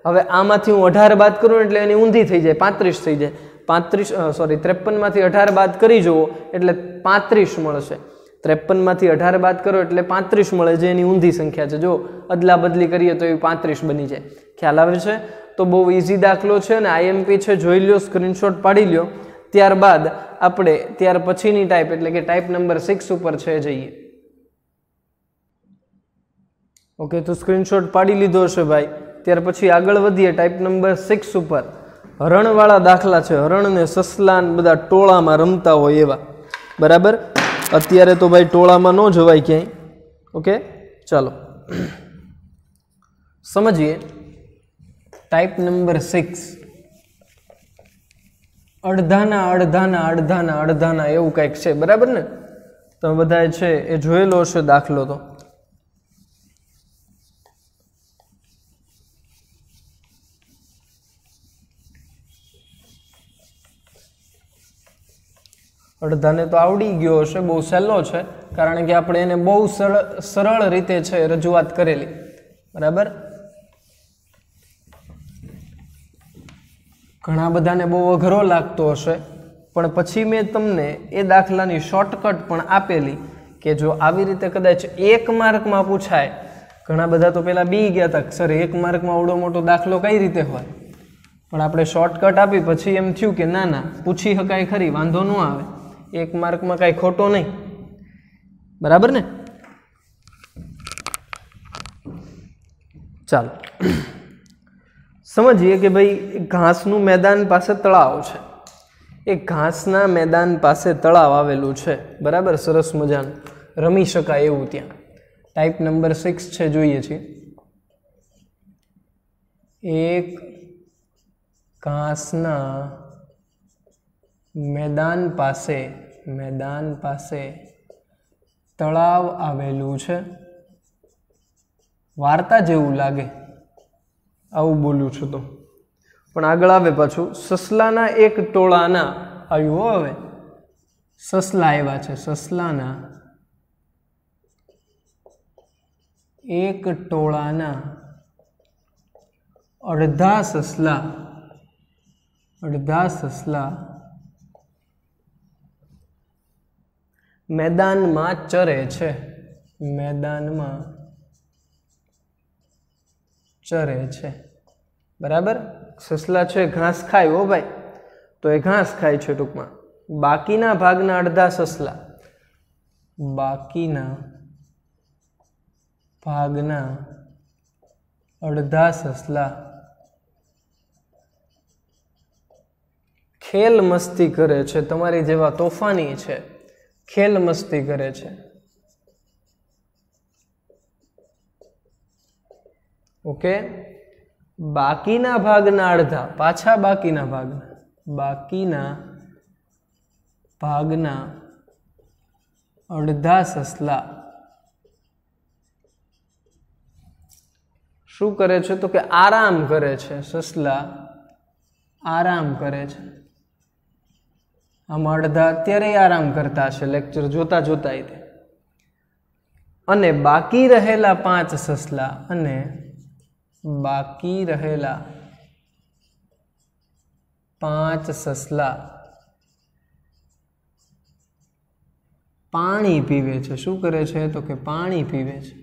હવે આમાંથી હું 18 બાદ કરું એટલે એની ઊંધી થઈ જાય, 35 થઈ જાય. 53 માંથી 18 બાદ કરી જુઓ એટલે 35 મળશે. 53 માંથી 18 બાદ કરો એટલે 35 મળે, જે એની ઊંધી સંખ્યા છે. જો અદલા બદલી કરીએ તો એ 35 બની જાય. ખ્યાલ આવે છે? તો બહુ ઇઝી દાખલો છે અને આઈએમપી છે. જોઈ લ્યો, સ્ક્રીનશોટ પાડી લ્યો. ત્યારબાદ આપણે ત્યાર પછીની ટાઈપ એટલે કે ટાઈપ નંબર 6 ઉપર છે જઈએ. ઓકે, તો સ્ક્રીનશોટ પાડી લીધો હશે ભાઈ. ત્યાર પછી આગળ વધીએ ટાઈપ નંબર 6 ઉપર. હરણવાળા દાખલા છે. હરણ ને સસલા બધા ટોળામાં રમતા હોય એવા. બરાબર? અત્યારે તો ભાઈ ટોળામાં ન જવાય ક્યાંય. ઓકે, ચાલો સમજીએ. Type number 6. અડધાના એવું કંઈક છે. બરાબર ને? તમે બધા છે એ જોયેલો હશે દાખલો. તો અડધાને તો આવડી ગયો હશે. બહુ સહેલો છે, કારણ કે આપણે એને બહુ સરળ રીતે છે રજૂઆત કરેલી. બરાબર? ઘણા બધાને બહુ અઘરો લાગતો હશે, પણ પછી મેં તમને એ દાખલાની શોર્ટકટ પણ આપેલી કે જો આવી રીતે કદાચ 1 માર્કમાં પૂછાય. ઘણા બધા તો પેલા બી ગયા હતા, સર 1 માર્કમાં આવડો મોટો દાખલો કઈ રીતે હોય? પણ આપણે શોર્ટકટ આપી પછી એમ થયું કે ના પૂછી શકાય ખરી, વાંધો ન આવે. 1 માર્કમાં કાંઈ ખોટો નહીં. બરાબર ને? ચાલો સમજીએ કે ભાઈ ઘાસનું મેદાન પાસે તળાવ છે. એ ઘાસના મેદાન પાસે તળાવ આવેલું છે. બરાબર? સરસ મજાનું રમી શકાય એવું ત્યાં. ટાઈપ નંબર 6 છે, જોઈએ છીએ. એક ઘાસના મેદાન પાસે તળાવ આવેલું છે. વાર્તા જેવું લાગે આવું બોલું છું તો, પણ આગળ આવે પાછું. સસલાના એક ટોળાના આવ્યું. હવે સસલા આવ્યા છે. સસલાના એક ટોળાના અડધા સસલા મેદાનમાં ચરે છે. બરાબર? સસલા છે ઘાસ ખાય. હો ભાઈ, તો એ ઘાસ ખાય છે ટૂંકમાં. બાકીના ભાગના અડધા સસલા ખેલ મસ્તી કરે છે. તમારી જેવા તોફાની છે, ખેલ મસ્તી કરે છે. ઓકે, બાકીના ભાગના અડધા, પાછા બાકીના ભાગના અડધા સસલા શું કરે છે? તો કે આરામ કરે છે. સસલા આરામ કરે છે. આમાં અડધા અત્યારે આરામ કરતા હશે, લેક્ચર જોતા તે. અને બાકી રહેલા 5 સસલા પાણી પીવે છે. શું કરે છે? તો કે પાણી પીવે છે.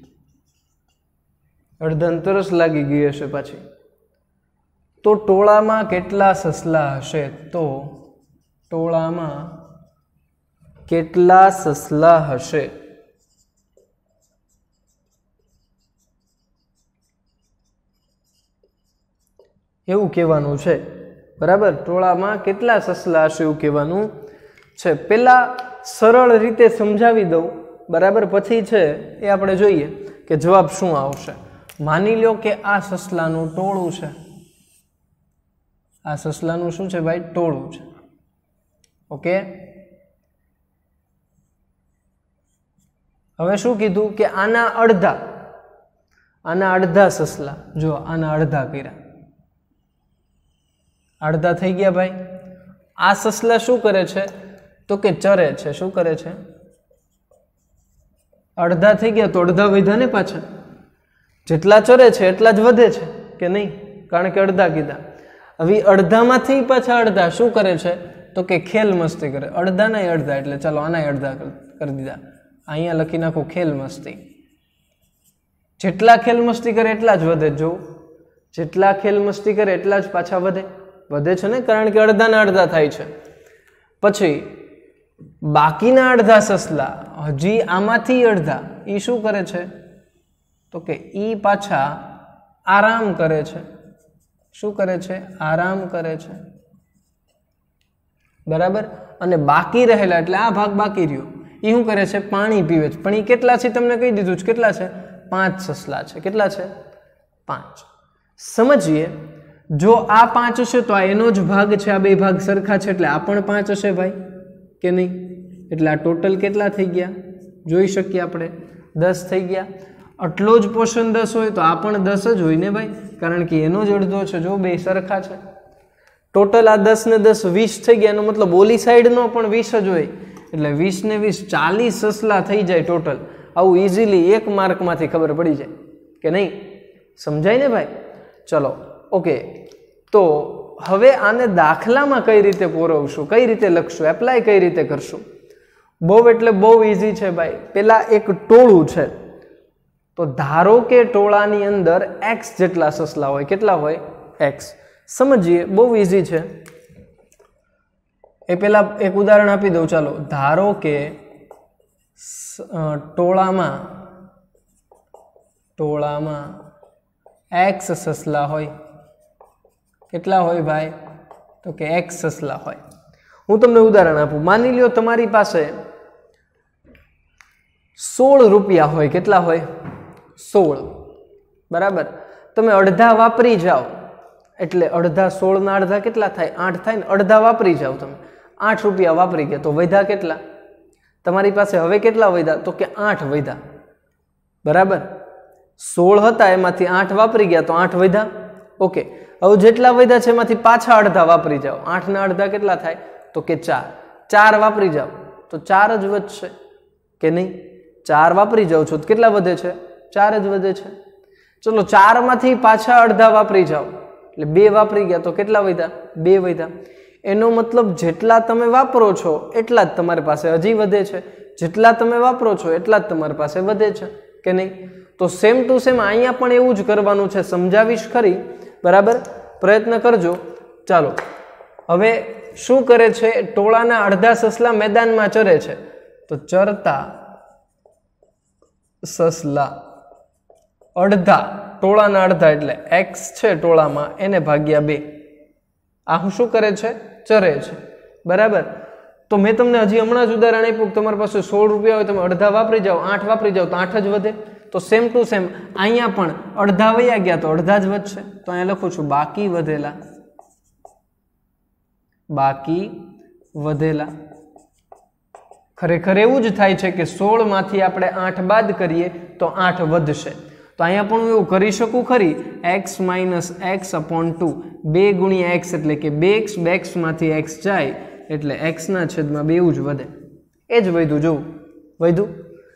અડધાને તરસ લાગી ગઈ હશે પાછી. તો ટોળામાં કેટલા સસલા હશે? તો ટોળામાં કેટલા સસલા હશે? એવું કહેવાનું છે, બરાબર. ટોળામાં કેટલા સસલા હશે એવું કહેવાનું છે. પહેલા સરળ રીતે સમજાવી દઉં, બરાબર, પછી છે એ આપણે જોઈએ કે જવાબ શું આવશે. માની લો કે આ સસલાનું ટોળું છે. આ સસલાનું શું છે ભાઈ? ટોળું છે. ઓકે, હવે શું કીધું કે આના અડધા સસલા, જો આના અડધા કર્યા, અડધા થઈ ગયા ભાઈ. આ સસલા શું કરે છે તો કે ચરે છે. શું કરે છે? અડધા થઈ ગયા તો અડધા વધ્યા ને પાછા. જેટલા ચરે છે એટલા જ વધે છે કે નહીં? કારણ કે અડધા કીધા. હવે અડધામાંથી પાછા અડધા શું કરે છે તો કે ખેલ મસ્તી કરે. અડધાના અડધા એટલે ચાલો આના અડધા કરી દીધા. અહીંયા લખી નાખો ખેલ મસ્તી. જેટલા ખેલ મસ્તી કરે એટલા જ વધે. જો જેટલા ખેલ મસ્તી કરે એટલા જ પાછા વધે છે ને, કારણ કે અડધાના અડધા થાય છે. પછી બાકીના અડધા સસલા, હજી આમાંથી અડધા, એ શું કરે છે તો કે ઈ પાછા આરામ કરે છે. શું કરે છે? આરામ કરે છે, બરાબર. અને બાકી રહેલા એટલે આ ભાગ બાકી રહ્યો એ શું કરે છે? પાણી પીવે છે. પણ એ કેટલા છે તમને કહી દીધું છે. કેટલા છે? 5 સસલા છે. કેટલા છે? 5. સમજીએ, જો આ 5 હશે તો આ એનો જ ભાગ છે. આ બે ભાગ સરખા છે એટલે આ પણ 5 હશે ભાઈ, કે નહીં? એટલે આ ટોટલ કેટલા થઈ ગયા જોઈ શકીએ આપણે? 10 થઈ ગયા. આટલો જ પોર્શન 10 હોય તો આ પણ 10 જ હોય ને ભાઈ, કારણ કે એનો જ અડધો છે. જો બે સરખા છે. ટોટલ આ 10 ને 10 20 થઈ ગયા. એનો મતલબ ઓલી સાઈડનો પણ 20 જ હોય. એટલે 20 ને 20 40 સસલા થઈ જાય ટોટલ. આવું ઇઝીલી 1 માર્કમાંથી ખબર પડી જાય કે નહીં? સમજાય ને ભાઈ? ચલો ઓકે. તો હવે આને દાખલામાં કઈ રીતે પોરવશું, કઈ રીતે લખશું, એપ્લાય કઈ રીતે કરશું? બહુ એટલે બહુ ઇઝી છે ભાઈ. પેલા એક ટોળું છે તો ધારો કે ટોળાની અંદર x જેટલા સસલા હોય. કેટલા હોય? x. સમજીએ, બહુ ઇઝી છે. એ પેલા એક ઉદાહરણ આપી દઉં. ચાલો, ધારો કે ટોળામાં x સસલા હોય. કેટલા હોય ભાઈ? તો કે x સસલા હોય. હું તમને ઉદાહરણ આપું. માની લ્યો તમારી પાસે 16 રૂપિયા હોય. કેટલા હોય? 16, બરાબર. તમે અડધા વાપરી જાઓ એટલે અડધા 16 ના અડધા કેટલા થાય? 8 થાય ને. અડધા વાપરી જાઓ તમે, 8 રૂપિયા વાપરી ગયા તો વધ્યા કેટલા તમારી પાસે? હવે કેટલા વધ્યા તો કે 8 વધ્યા, બરાબર. 16 હતા એમાંથી 8 વાપરી ગયા તો 8 વધ્યા. ઓકે, હવે જેટલા વધ્યા છે એમાંથી પાછા અડધા વાપરી જાઓ. 8 ના અડધા કેટલા થાય તો કે 4. 4 વાપરી જાઓ તો 4 જ વધશે કે નહીં? 4 વાપરી જાઓ છો તો કેટલા વધે છે? 4 જ વધે છે. ચલો 4 માંથી પાછા અડધા વાપરી જાઓ એટલે 2 વાપરી ગયા તો કેટલા વધ્યા? 2 વધ્યા. એનો મતલબ જેટલા તમે વાપરો છો એટલા જ તમારી પાસે હજી વધે છે. જેટલા તમે વાપરો છો એટલા જ તમારી પાસે વધે છે કે નહીં? તો સેમ ટુ સેમ અહીંયા પણ એવું જ કરવાનું છે. સમજાવીશ ખરી, બરાબર. પ્રયત્ન કરજો. ચાલો, હવે શું કરે છે? ટોળાના અડધા સસલા મેદાનમાં ચરે છે. તો ચરતા સસલા અડધા, ટોળાના અડધા એટલે x છે ટોળામાં, એને ભાગ્યા 2. આ હું શું કરે છે? ચરે છે, બરાબર. તો મેં તમને હજી હમણાં જ ઉદાહરણ આપ્યું કે તમારી પાસે 16 રૂપિયા હોય, તમે અડધા વાપરી જાઓ, 8 વાપરી જાઓ તો 8 જ વધે. તો સેમ ટુ સેમ અહીંયા પણ અડધા વયા ગયા તો અડધા જ વધશે. તો અહીંયા લખું છું બાકી વધેલા. ખરેખર એવું જ થાય છે કે 16 માંથી આપણે 8 બાદ કરીએ તો 8 વધશે. તો અહીંયા પણ હું એવું કરી શકું ખરી, x માઇનસ x અપોન 2, 2 ગુણ્યા x એટલે કે 2x, 2x માંથી x જાય એટલે x ના છેદમાં 2 જ વધે. એ જ વધ્યું. જોવું વધ્યું.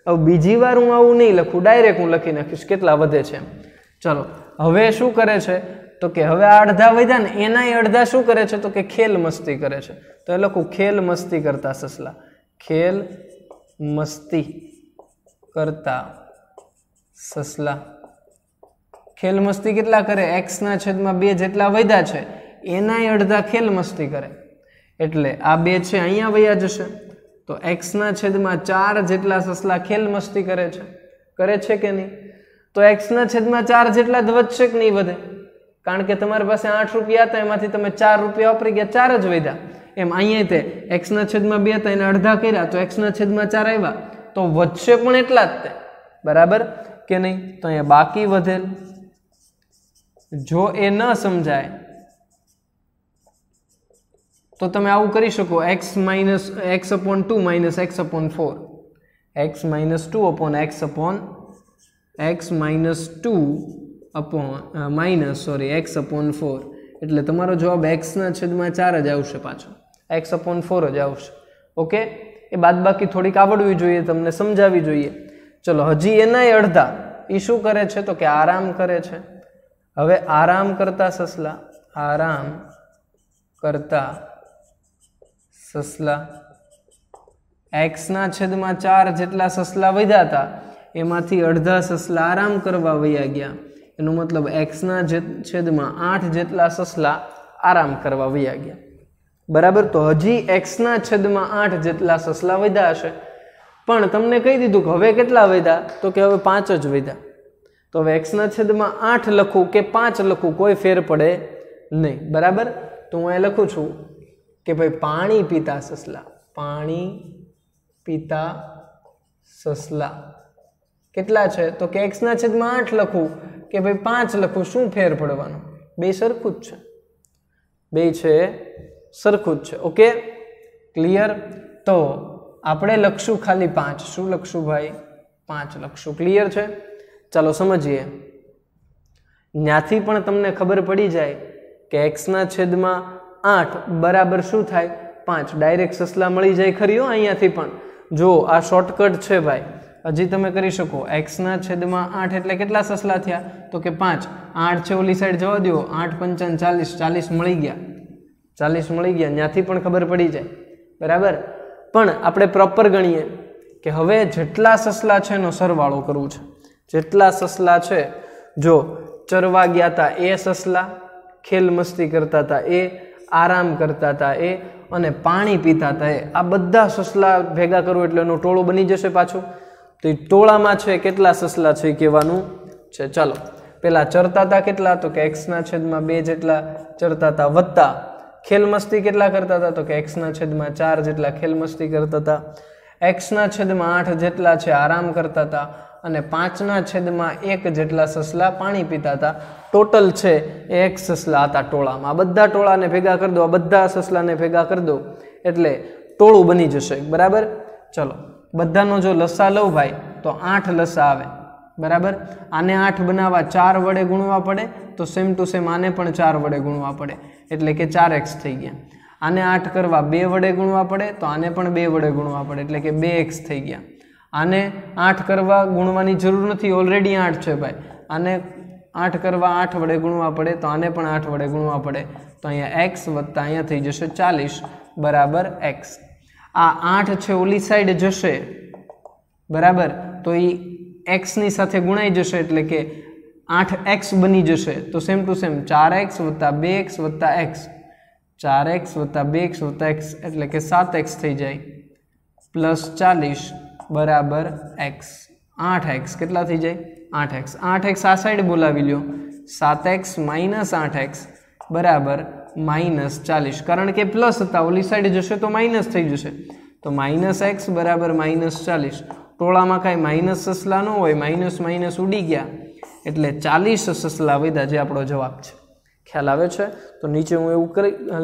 હવે બીજી વાર હું આવું નહીં લખું, ડાયરેક્ટ હું લખી નાખીશ કેટલા વધે છે. ચલો, હવે શું કરે છે તો કે હવે આ અડધા વધ્યા ને એના અડધા શું કરે છે તો કે ખેલ મસ્તી કરે છે. તો એ લખું ખેલ મસ્તી કરતા સસલા. ખેલ મસ્તી કરતા સસલા. ખેલ મસ્તી કેટલા કરે? x ના છેદમાં 2 જેટલા વધ્યા છે એના અડધા ખેલ મસ્તી કરે એટલે આ 2 છે અહીંયા વયા જશે. તો x ના છેદમાં 4 જેટલા સસલા ખેલ મસ્તી કરે છે કે નહીં? તો x ના છેદમાં 4 જેટલા જ વધશે કે નહીં વધે? कारण के तमारी पासे 8 रुपया हता एमांथी तमे 4 रुपया वापरी गया, 4 ज वध्या। एम अहींया ते x ना छेदमां 2 हता एने अर्धा कर्या तो x ना छेदमां 4 आव्या, तो वच्चे पण एटला ज ते, बराबर के नहीं? तो अहींया बाकी वधेल। जो ए न समजाय तो तमे आवुं करी शको, x minus x upon 2 minus x upon 4, x minus 2 upon x upon x minus 2 upon minus sorry x upon 4, એટલે તમારો જવાબ x ના છેદમાં 4 જ આવશે, પાછો x अपॉन 4 જ આવશે। ઓકે, એ બાદબાકી થોડીક આવડવી જોઈએ, તમને સમજાવવી જોઈએ। ચલો હજી એનાય અડધા એ શું કરે છે તો કે આરામ કરે છે। હવે આરામ કરતા સસલા, આરામ કરતા સસલા, x ના છેદમાં 4 જેટલા સસલા વધ્યા હતા એમાંથી અડધા સસલા આરામ કરવા વયા ગયા, એનો મતલબ x ના છેદમાં 8 જેટલા સસલા આરામ કરવા વયા ગયા, બરાબર। તો હજી x ના છેદમાં 8 જેટલા સસલા વધ્યા હશે, પણ તમને કહી દીધું કે હવે કેટલા વધ્યા તો કે હવે 5 જ વધ્યા। તો હવે x ના છેદમાં 8 લખું કે 5 લખું કોઈ ફેર પડે નહીં, બરાબર। તો હું અહીં લખું છું કે ભાઈ પાણી પીતા સસલા, પાણી પીતા સસલા કેટલા છે તો કે x ના છેદમાં 8 લખું કે ભાઈ 5 લખું, શું ફેર પડવાનો? બે સરખું જ છે, બે છે સરખું જ છે। Okay, clear? તો આપણે લખશું ખાલી 5, શું લખશું ભાઈ? 5 લખશું। ક્લિયર છે? ચાલો સમજીએ। ન્યાથી પણ તમને ખબર પડી જાય કે x ના છેદમાં 8 બરાબર શું થાય? 5। ડાયરેક્ટ સસલા મળી જાય ખરી હો અહીંયાથી પણ, જો આ શોર્ટકટ છે ભાઈ, હજી તમે કરી શકો। x ના છેદમાં 8 એટલે કેટલા સસલા થયા તો કે 5, 8 છે ઓલી સાઈડ જવા દો, 8 पंचा 40, 40 મળી ગયા, 40 મળી ગયા, ન્યાથી પણ ખબર પડી જાય, બરાબર। પણ આપણે પ્રોપર ગણીએ કે હવે જેટલા સસલા છે એનો સરવાળો કરવો છે। જેટલા સસલા છે, જો ચરવા ગયા હતા એ સસલા, ખેલ મસ્તી કરતા હતા એ, આરામ કરતા હતા એ, અને પાણી પીતા હતા એ, આ બધા સસલા ભેગા કરવું એટલે એનું ટોળું બની જશે પાછું। તો એ ટોળામાં છે કેટલા સસલા છે એ કહેવાનું છે। ચાલો પેલા ચરતા હતા કેટલા તો કે x ના છેદમાં 2 જેટલા ચરતા હતા, વત્તા ખેલ મસ્તી કેટલા કરતા હતા તો કે x ના છેદમાં 4 જેટલા ખેલ મસ્તી કરતા હતા, x ના છેદમાં 8 જેટલા છે આરામ કરતા હતા, અને 5 ના છેદમાં 1 જેટલા સસલા પાણી પીતા હતા। ટોટલ છે એ x સસલા હતા ટોળામાં। આ બધા ટોળાને ભેગા કરી દો, આ બધા સસલાને ભેગા કરી દો એટલે ટોળું બની જશે, બરાબર। ચલો બધાનો જો લસા લઉં ભાઈ તો 8 લસા આવે, બરાબર। આને 8 બનાવવા 4 વડે ગુણવા પડે, તો સેમ ટુ સેમ આને પણ 4 વડે ગુણવા પડે, એટલે કે 4x થઈ ગયા। આને 8 કરવા 2 વડે ગુણવા પડે, તો આને પણ 2 વડે ગુણવા પડે, એટલે કે 2x થઈ ગયા। આને 8 કરવા ગુણવાની જરૂર નથી, ઓલરેડી 8 છે ભાઈ, આને 8 કરવા 8 વડે ગુણવા પડે, તો આને પણ 8 વડે ગુણવા પડે, તો અહીંયા x વત્તા અહીંયા થઈ જશે 40 બરાબર x। આ 8 છે ઓલી સાઈડ જશે, બરાબર, તો એ x ની સાથે ગુણાઈ જશે, એટલે કે 8x બની જશે। તો સેમ ટુ સેમ 4x વત્તા 2x વત્તા x, 4x વત્તા 2x વત્તા x એટલે કે 7x થઈ જાય, પ્લસ 40 બરાબર x। 8x કેટલા થઈ જાય? 8x। 8x આ સાઈડ બોલાવી લ્યો, 7x માઇનસ 8x બરાબર માઇનસ 40, કારણ કે પ્લસ હતા ઓલી સાઈડ જશે તો માઇનસ થઈ જશે, તો માઇનસ x બરાબર માઇનસ 40। ટોળામાં કાંઈ માઇનસ સસલા ન હોય, માઇનસ માઇનસ ઉડી ગયા એટલે 40 સસલા વધ્યા, જે આપણો જવાબ છે। ખ્યાલ આવે છે? તો નીચે હું એવું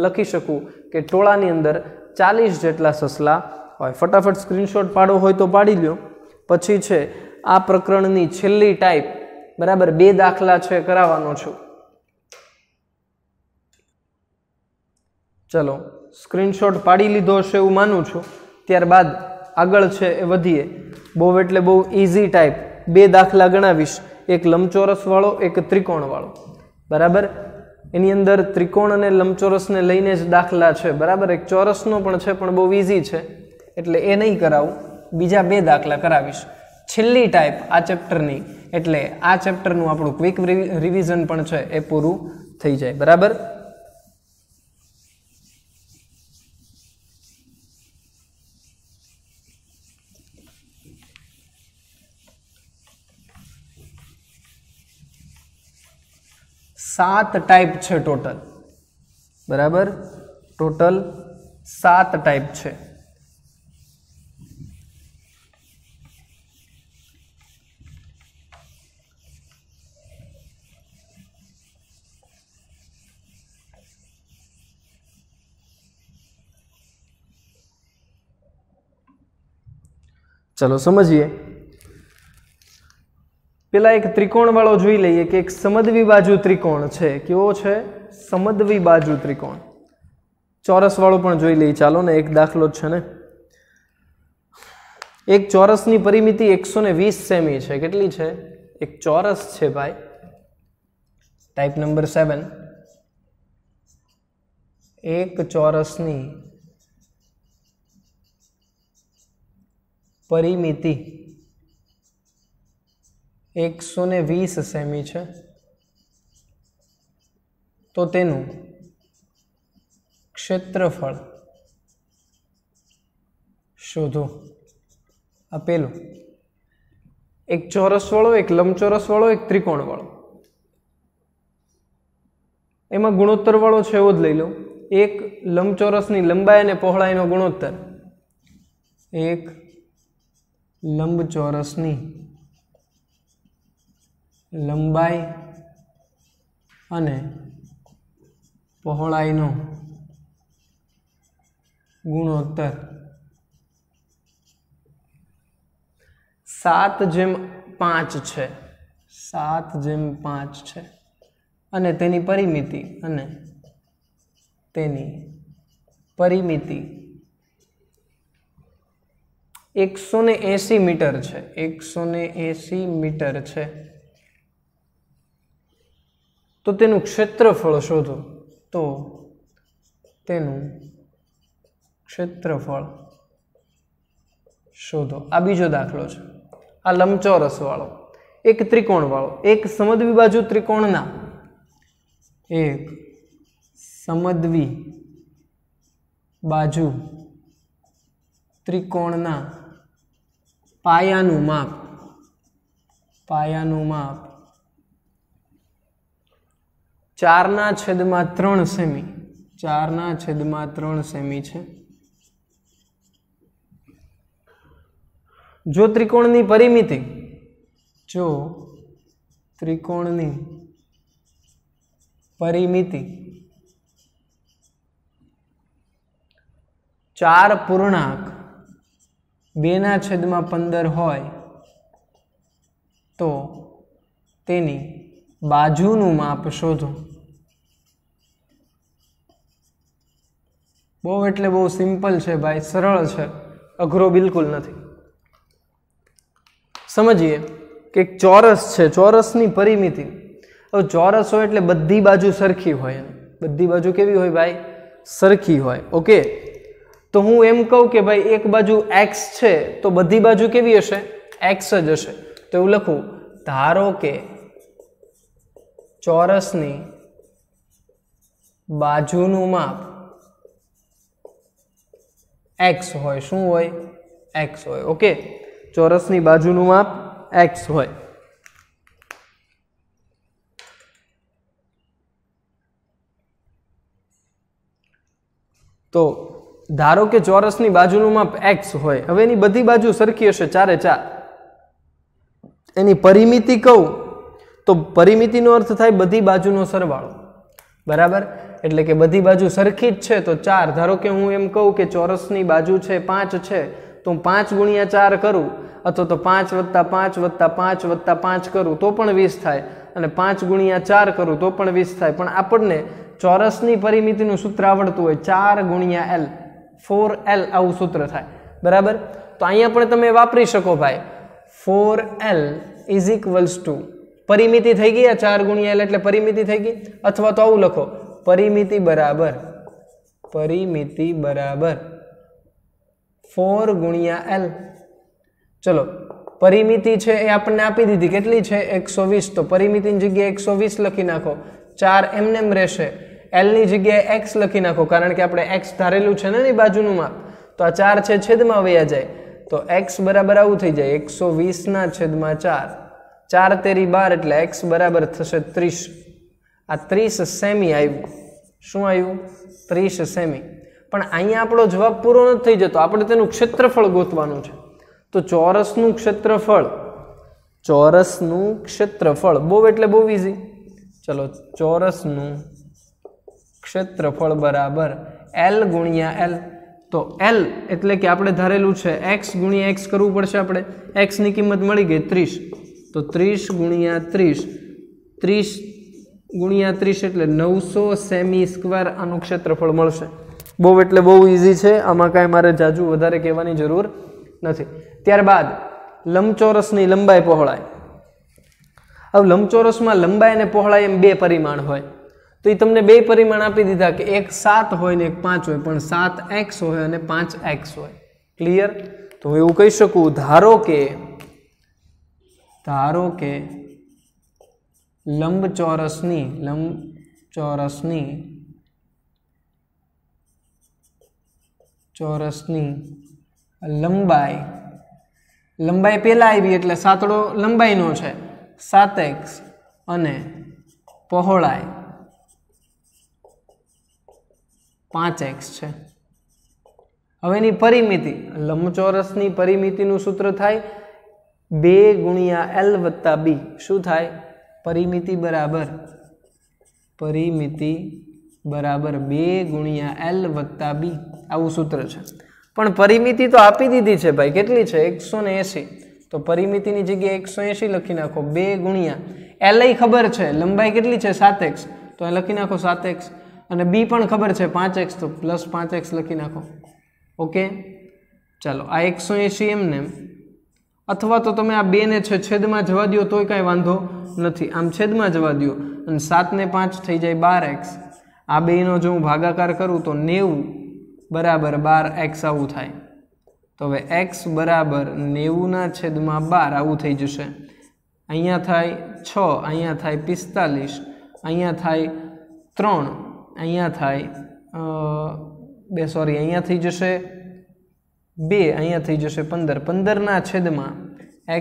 લખી શકું કે ટોળાની અંદર 40 જેટલા સસલા હોય। ફટાફટ સ્ક્રીનશોટ પાડો હોય તો પાડી લ્યો। પછી છે આ પ્રકરણની છેલ્લી ટાઈપ, બરાબર, 2 દાખલા છે કરાવવાનો છું। ચલો સ્ક્રીનશોટ પાડી લીધો હશે એવું માનું છું, ત્યારબાદ આગળ છે એ વધીએ। બહુ એટલે બહુ ઇઝી ટાઈપ 2 દાખલા ગણાવીશ, એક લંબચોરસ વાળો એક ત્રિકોણ વાળો, બરાબર। એની અંદર ત્રિકોણ અને લંબચોરસને લઈને જ દાખલા છે, બરાબર। એક ચોરસનો પણ છે પણ બહુ ઇઝી છે એટલે એ નહીં કરાવું, બીજા 2 દાખલા કરાવીશ। છેલ્લી ટાઈપ આ ચેપ્ટરની, એટલે આ ચેપ્ટરનું આપણું ક્વિક રિવિઝન પણ છે એ પૂરું થઈ જાય, બરાબર। 7 टाइप है टोटल, बराबर, टोटल 7 टाइप है। चलो समझिए। पेला एक त्रिकोण वालों જોઈ લઈએ કે એક સમદ્વી બાજુ ત્રિકોણ છે। કેવો છે? સમદ્વી બાજુ ત્રિકોણ। ચોરસ વાળો પણ જોઈ લઈએ। ચાલો ને, એક દાખલો છે ને। એક ચોરસની પરિમિતિ 120 સેમી છે। કેટલી છે? એક ચોરસ છે ભાઈ। Type number 7। એક ચોરસની परिमिति 120 सेमी है, तो तेनु क्षेत्रफल शोधो। आ पेलू एक चौरस वालों, एक लंबचौरस वालों, एक त्रिकोण वालों। एमां गुणोत्तर वालों छे एवो ज लई लो। एक लंबचौरसनी लंबाई अने पहोळाईनो गुणोत्तर, एक लंबचौरसनी लंबाई अने पहोळाईनो गुणोत्तर 7/5 છે। 7/5 છે અને તેની પરિમિતિ 180 मीटर है। 180 मीटर है, तो तेनु क्षेत्रफल शोधो। तो तेनु क्षेत्रफल शोधो। आ बीजो दाखलो है। आ लंबचौरस वालों, एक त्रिकोण वालों, एक समद्वी बाजू त्रिकोणना, एक समद्वी बाजू त्रिकोणना पायानु माप, पायानु माप 4/3 सेमी, 4/3 सेमी है। जो त्रिकोणनी परिमिति, जो त्रिकोणनी परिमिति 4.2/15 होय, तो तेनी बाजूनु माप शोधो। बहु एटले बहु सिंपल है भाई, सरल है, अघरो बिल्कुल नहीं। समझिए कि एक चौरस है, चौरसनी परिमिति। હવે ચોરસ હોય એટલે બધી બાજુ સરખી હોય, બધી બાજુ કેવી હોય ભાઈ? સરખી હોય। ઓકે, તો હું એમ કહું કે ભાઈ એક બાજુ x છે તો બધી બાજુ કેવી હશે? x જ હશે। તો એવું લખું, ધારો કે ચોરસની બાજુનું માપ x હોય। શું હોય? x હોય। ઓકે, ચોરસની બાજુનું માપ x હોય। तो धारो के चौरसनी बाजूनु माप x होय। हवे एनी बधी बाजू सरखी हशे, 4/4। एनी परिमिति कहूं तो परिमितिनो अर्थ थाय बधी बाजूनो सरवाळो, बराबर। एटले के बधी बाजू सरखी ज छे तो 4। धारो के हूँ एम कहूं के चौरसनी बाजू छे 5 छे, तो हूँ 5 × 4 करूँ, अथवा तो 5 + 5 + 5 + 5 करूँ तो पण 20 थाय, अने 5 × 4 करूँ तो पण 20 थाय। पण आपणने चौरसनी परिमितिनुं सूत्र आवडतुं होय, 4 × L, 4L आवुं सूत्र थाय, बराबर। तो अहींया पण तमे वापरी शको भाई, 4L = परिमिति थई गई। 4 × L एटले परिमिति थई गई। अथवा तो आवुं लखो, परिमिति बराबर 4 × L। चलो, परिमिति छे ए आपने आपी दीधी, केटली छे? 120। तो परिमितिनी जग्याए 120 लखी नाखो, 4 एमनेम रहेशे। एल नी जग्याए x लखी नाखो, कारण के आपणे x धारेलुं छे ने बाजूनुं माप, तो आ 4 छे छेदमां वया जाय, तो x बराबर आवुं थई जाय, 120/4। 4 तेरी 12 एटले x बराबर थशे 30। આ 30 સેમી આવ્યું. શું આવ્યું? 30 સેમી. પણ અહીંયા આપણો જવાબ પૂરો નથી થઈ જતો, આપણે તેનું ક્ષેત્રફળ ગોતવાનું છે. તો ચોરસનું ક્ષેત્રફળ બહુ એટલે બહુ ઈઝી. ચલો, ચોરસનું ક્ષેત્રફળ બરાબર L ગુણ્યા L. તો L એટલે કે આપણે ધારેલું છે x ગુણ્યા x કરવું પડશે. આપણે x ની કિંમત મળી ગઈ 30, તો 30 ગુણ્યા 30, 30 ગુણ્યા 30 એટલે 900 સેમી સ્ક્વેર આનું ક્ષેત્રફળ મળશે. બહુ એટલે બહુ ઈઝી છે, આમાં કાંઈ મારે જાજુ વધારે કહેવાની જરૂર નથી. ત્યારબાદ લંબચોરસની લંબાઈ પહોળાઈ. હવે લંબચોરસમાં લંબાઈ અને પહોળાઈ એમ બે પરિમાણ હોય, તો એ તમને બે પરિમાણ આપી દીધા કે એક 7 હોય ને એક 5 હોય, પણ 7x હોય અને 5x હોય. ક્લિયર? તો હું એવું કહી શકું, ધારો કે લંબચોરસની લંબાઈ પેલા આવી એટલે સાતડો લંબાઈનો છે 7x અને પહોળાઈ 5x છે. હવે એની પરિમિતિ, લંબચોરસની પરિમિતિનું સૂત્ર થાય 2 ગુણ્યા L વત્તા B. શું થાય? પરિમિતિ બરાબર 2 ગુણ્યા L વત્તા B. આવું સૂત્ર છે. પણ પરિમિતિ તો આપી દીધી છે ભાઈ, કેટલી છે? 180. તો પરિમિતિની જગ્યાએ 180 લખી નાખો. 2 ગુણ્યા L ખબર છે, લંબાઈ કેટલી છે? 7x, તો એ લખી નાખો 7x. અને B પણ ખબર છે 5x, તો પ્લસ 5x લખી નાખો. ઓકે, ચાલો આ 180 એમને, અથવા તો તમે આ 2 ને છેદમાં જવા દો તોય કાંઈ વાંધો નથી. આમ છેદમાં જવા દો અને 7 ને 5 થઈ જાય 12x. આ બેનો જો હું ભાગાકાર કરું તો 90 બરાબર 12x આવું થાય. તો હવે x બરાબર 90/12 આવું થઈ જશે. અહીંયા થાય 6, અહીંયા થાય 45, અહીંયા થાય 3, અહીંયા થાય અહીંયા થઈ જશે 2, અહીંયા થઈ જશે 15. 15/,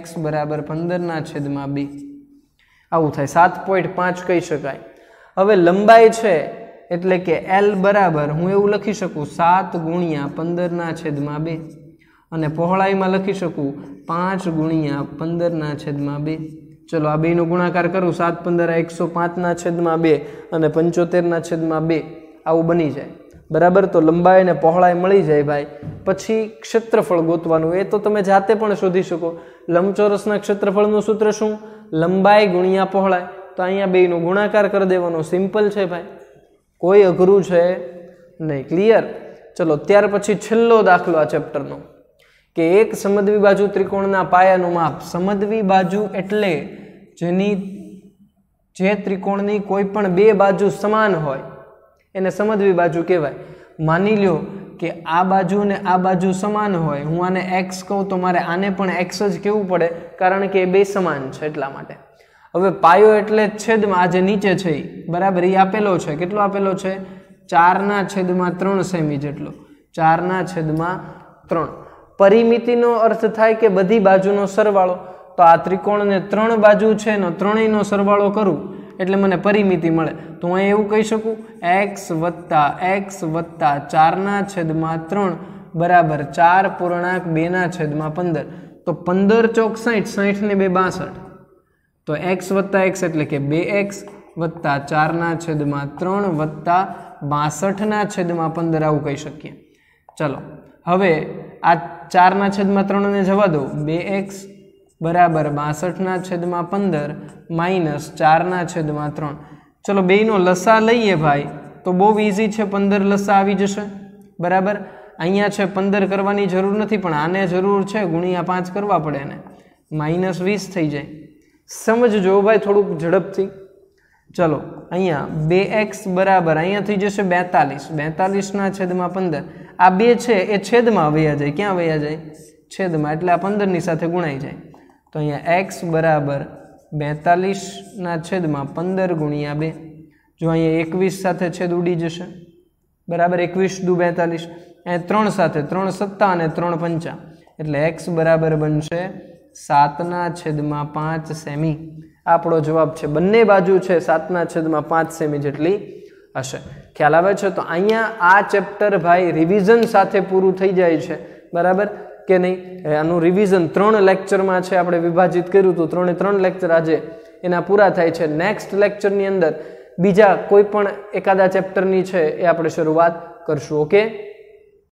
x બરાબર 15/2 આવું થાય. 7.5 કહી શકાય. હવે લંબાઈ છે એટલે કે L બરાબર હું એવું લખી શકું 7 ગુણ્યા 15/2 અને પહોળાઈમાં લખી શકું 5 ગુણ્યા 15/2. ચલો આ બેનો ગુણાકાર કરું, 7 15 105/2 અને 75/2 આવું બની જાય. બરાબર? તો લંબાઈ અને પહોળાઈ મળી જાય ભાઈ. પછી ક્ષેત્રફળ ગોતવાનું, એ તો તમે જાતે પણ શોધી શકો. લંબચોરસના ક્ષેત્રફળનું સૂત્ર શું? લંબાઈ ગુણ્યા પહોળાઈ. તો અહીંયા બેનો ગુણાકાર કરી દેવાનો. સિમ્પલ છે ભાઈ, કોઈ અઘરું છે નહીં. ક્લિયર? ચલો ત્યાર પછી છેલ્લો દાખલો આ ચેપ્ટરનો, કે એક સમદ્વિ બાજુ ત્રિકોણના પાયાનું માપ. સમદ્વિ બાજુ એટલે જે ત્રિકોણની કોઈ પણ બે બાજુ સમાન હોય એને સમદ્વિ બાજુ કહેવાય. માની લ્યો કે આ બાજુ ને આ બાજુ સમાન હોય, હું આને x કહું તો મારે આને પણ x જ કહેવું પડે, કારણ કે એ બે સમાન છે એટલા માટે. હવે પાયો એટલે છેદમાં આ જે નીચે છે બરાબર, એ આપેલો છે. કેટલો આપેલો છે? 4/3 સેમી જેટલો. 4/3. પરિમિતિનો અર્થ થાય કે બધી બાજુનો સરવાળો. તો આ ત્રિકોણને 3 બાજુ છે ને, ત્રણેયનો સરવાળો કરું એટલે મને પરિમિતિ મળે. તો હું એવું કહી શકું x વત્તા 4/3 બરાબર 4.2/15. તો 15 ચોક 60, 60 ને 2 62. તો x વત્તા x એટલે કે 2x વત્તા 4/3 વત્તા 62/15 આવું કહી શકીએ. ચલો હવે આ 4/3 ને જવા દો. 2x બરાબર 62/15 માઇનસ 4/3. ચલો બેયનો લસા લઈએ ભાઈ, તો બહુ ઇઝી છે. 15 લસા આવી જશે. બરાબર? અહીંયા છે 15 કરવાની જરૂર નથી, પણ આને જરૂર છે, ગુણ્યા 5 કરવા પડે એને. -20 થઈ જાય. સમજજો ભાઈ થોડુંક ઝડપથી. ચલો અહીંયા 2x બરાબર અહીંયા થઈ જશે 42, 42/15. આ બે છે એ છેદમાં વયા જાય. ક્યાં વયા જાય? છેદમાં. એટલે આ 15ની સાથે ગુણાઈ જાય. તો અહીંયા x બરાબર 42/15 ગુણ્યા 2. જો અહીંયા 21 સાથે છેદ ઉડી જશે. બરાબર? 21 દુ 42. અહીંયા 3 સાથે 3 સત્તા અને 3 પંચા, એટલે x બરાબર બનશે 7/5 સેમી આપણો જવાબ છે. બંને બાજુ છે 7/5 સેમી જેટલી હશે. ખ્યાલ આવે છે? તો અહીંયા આ ચેપ્ટર ભાઈ રિવિઝન સાથે પૂરું થઈ જાય છે, બરાબર કે નહીં? આનું રિવિઝન 3 લેક્ચરમાં છે, આપણે વિભાજિત કર્યું હતું. 3 લેક્ચર આજે એના પૂરા થાય છે. નેક્સ્ટ લેક્ચરની અંદર બીજા કોઈ પણ એકાદા ચેપ્ટરની છે એ આપણે શરૂઆત કરશું. ઓકે.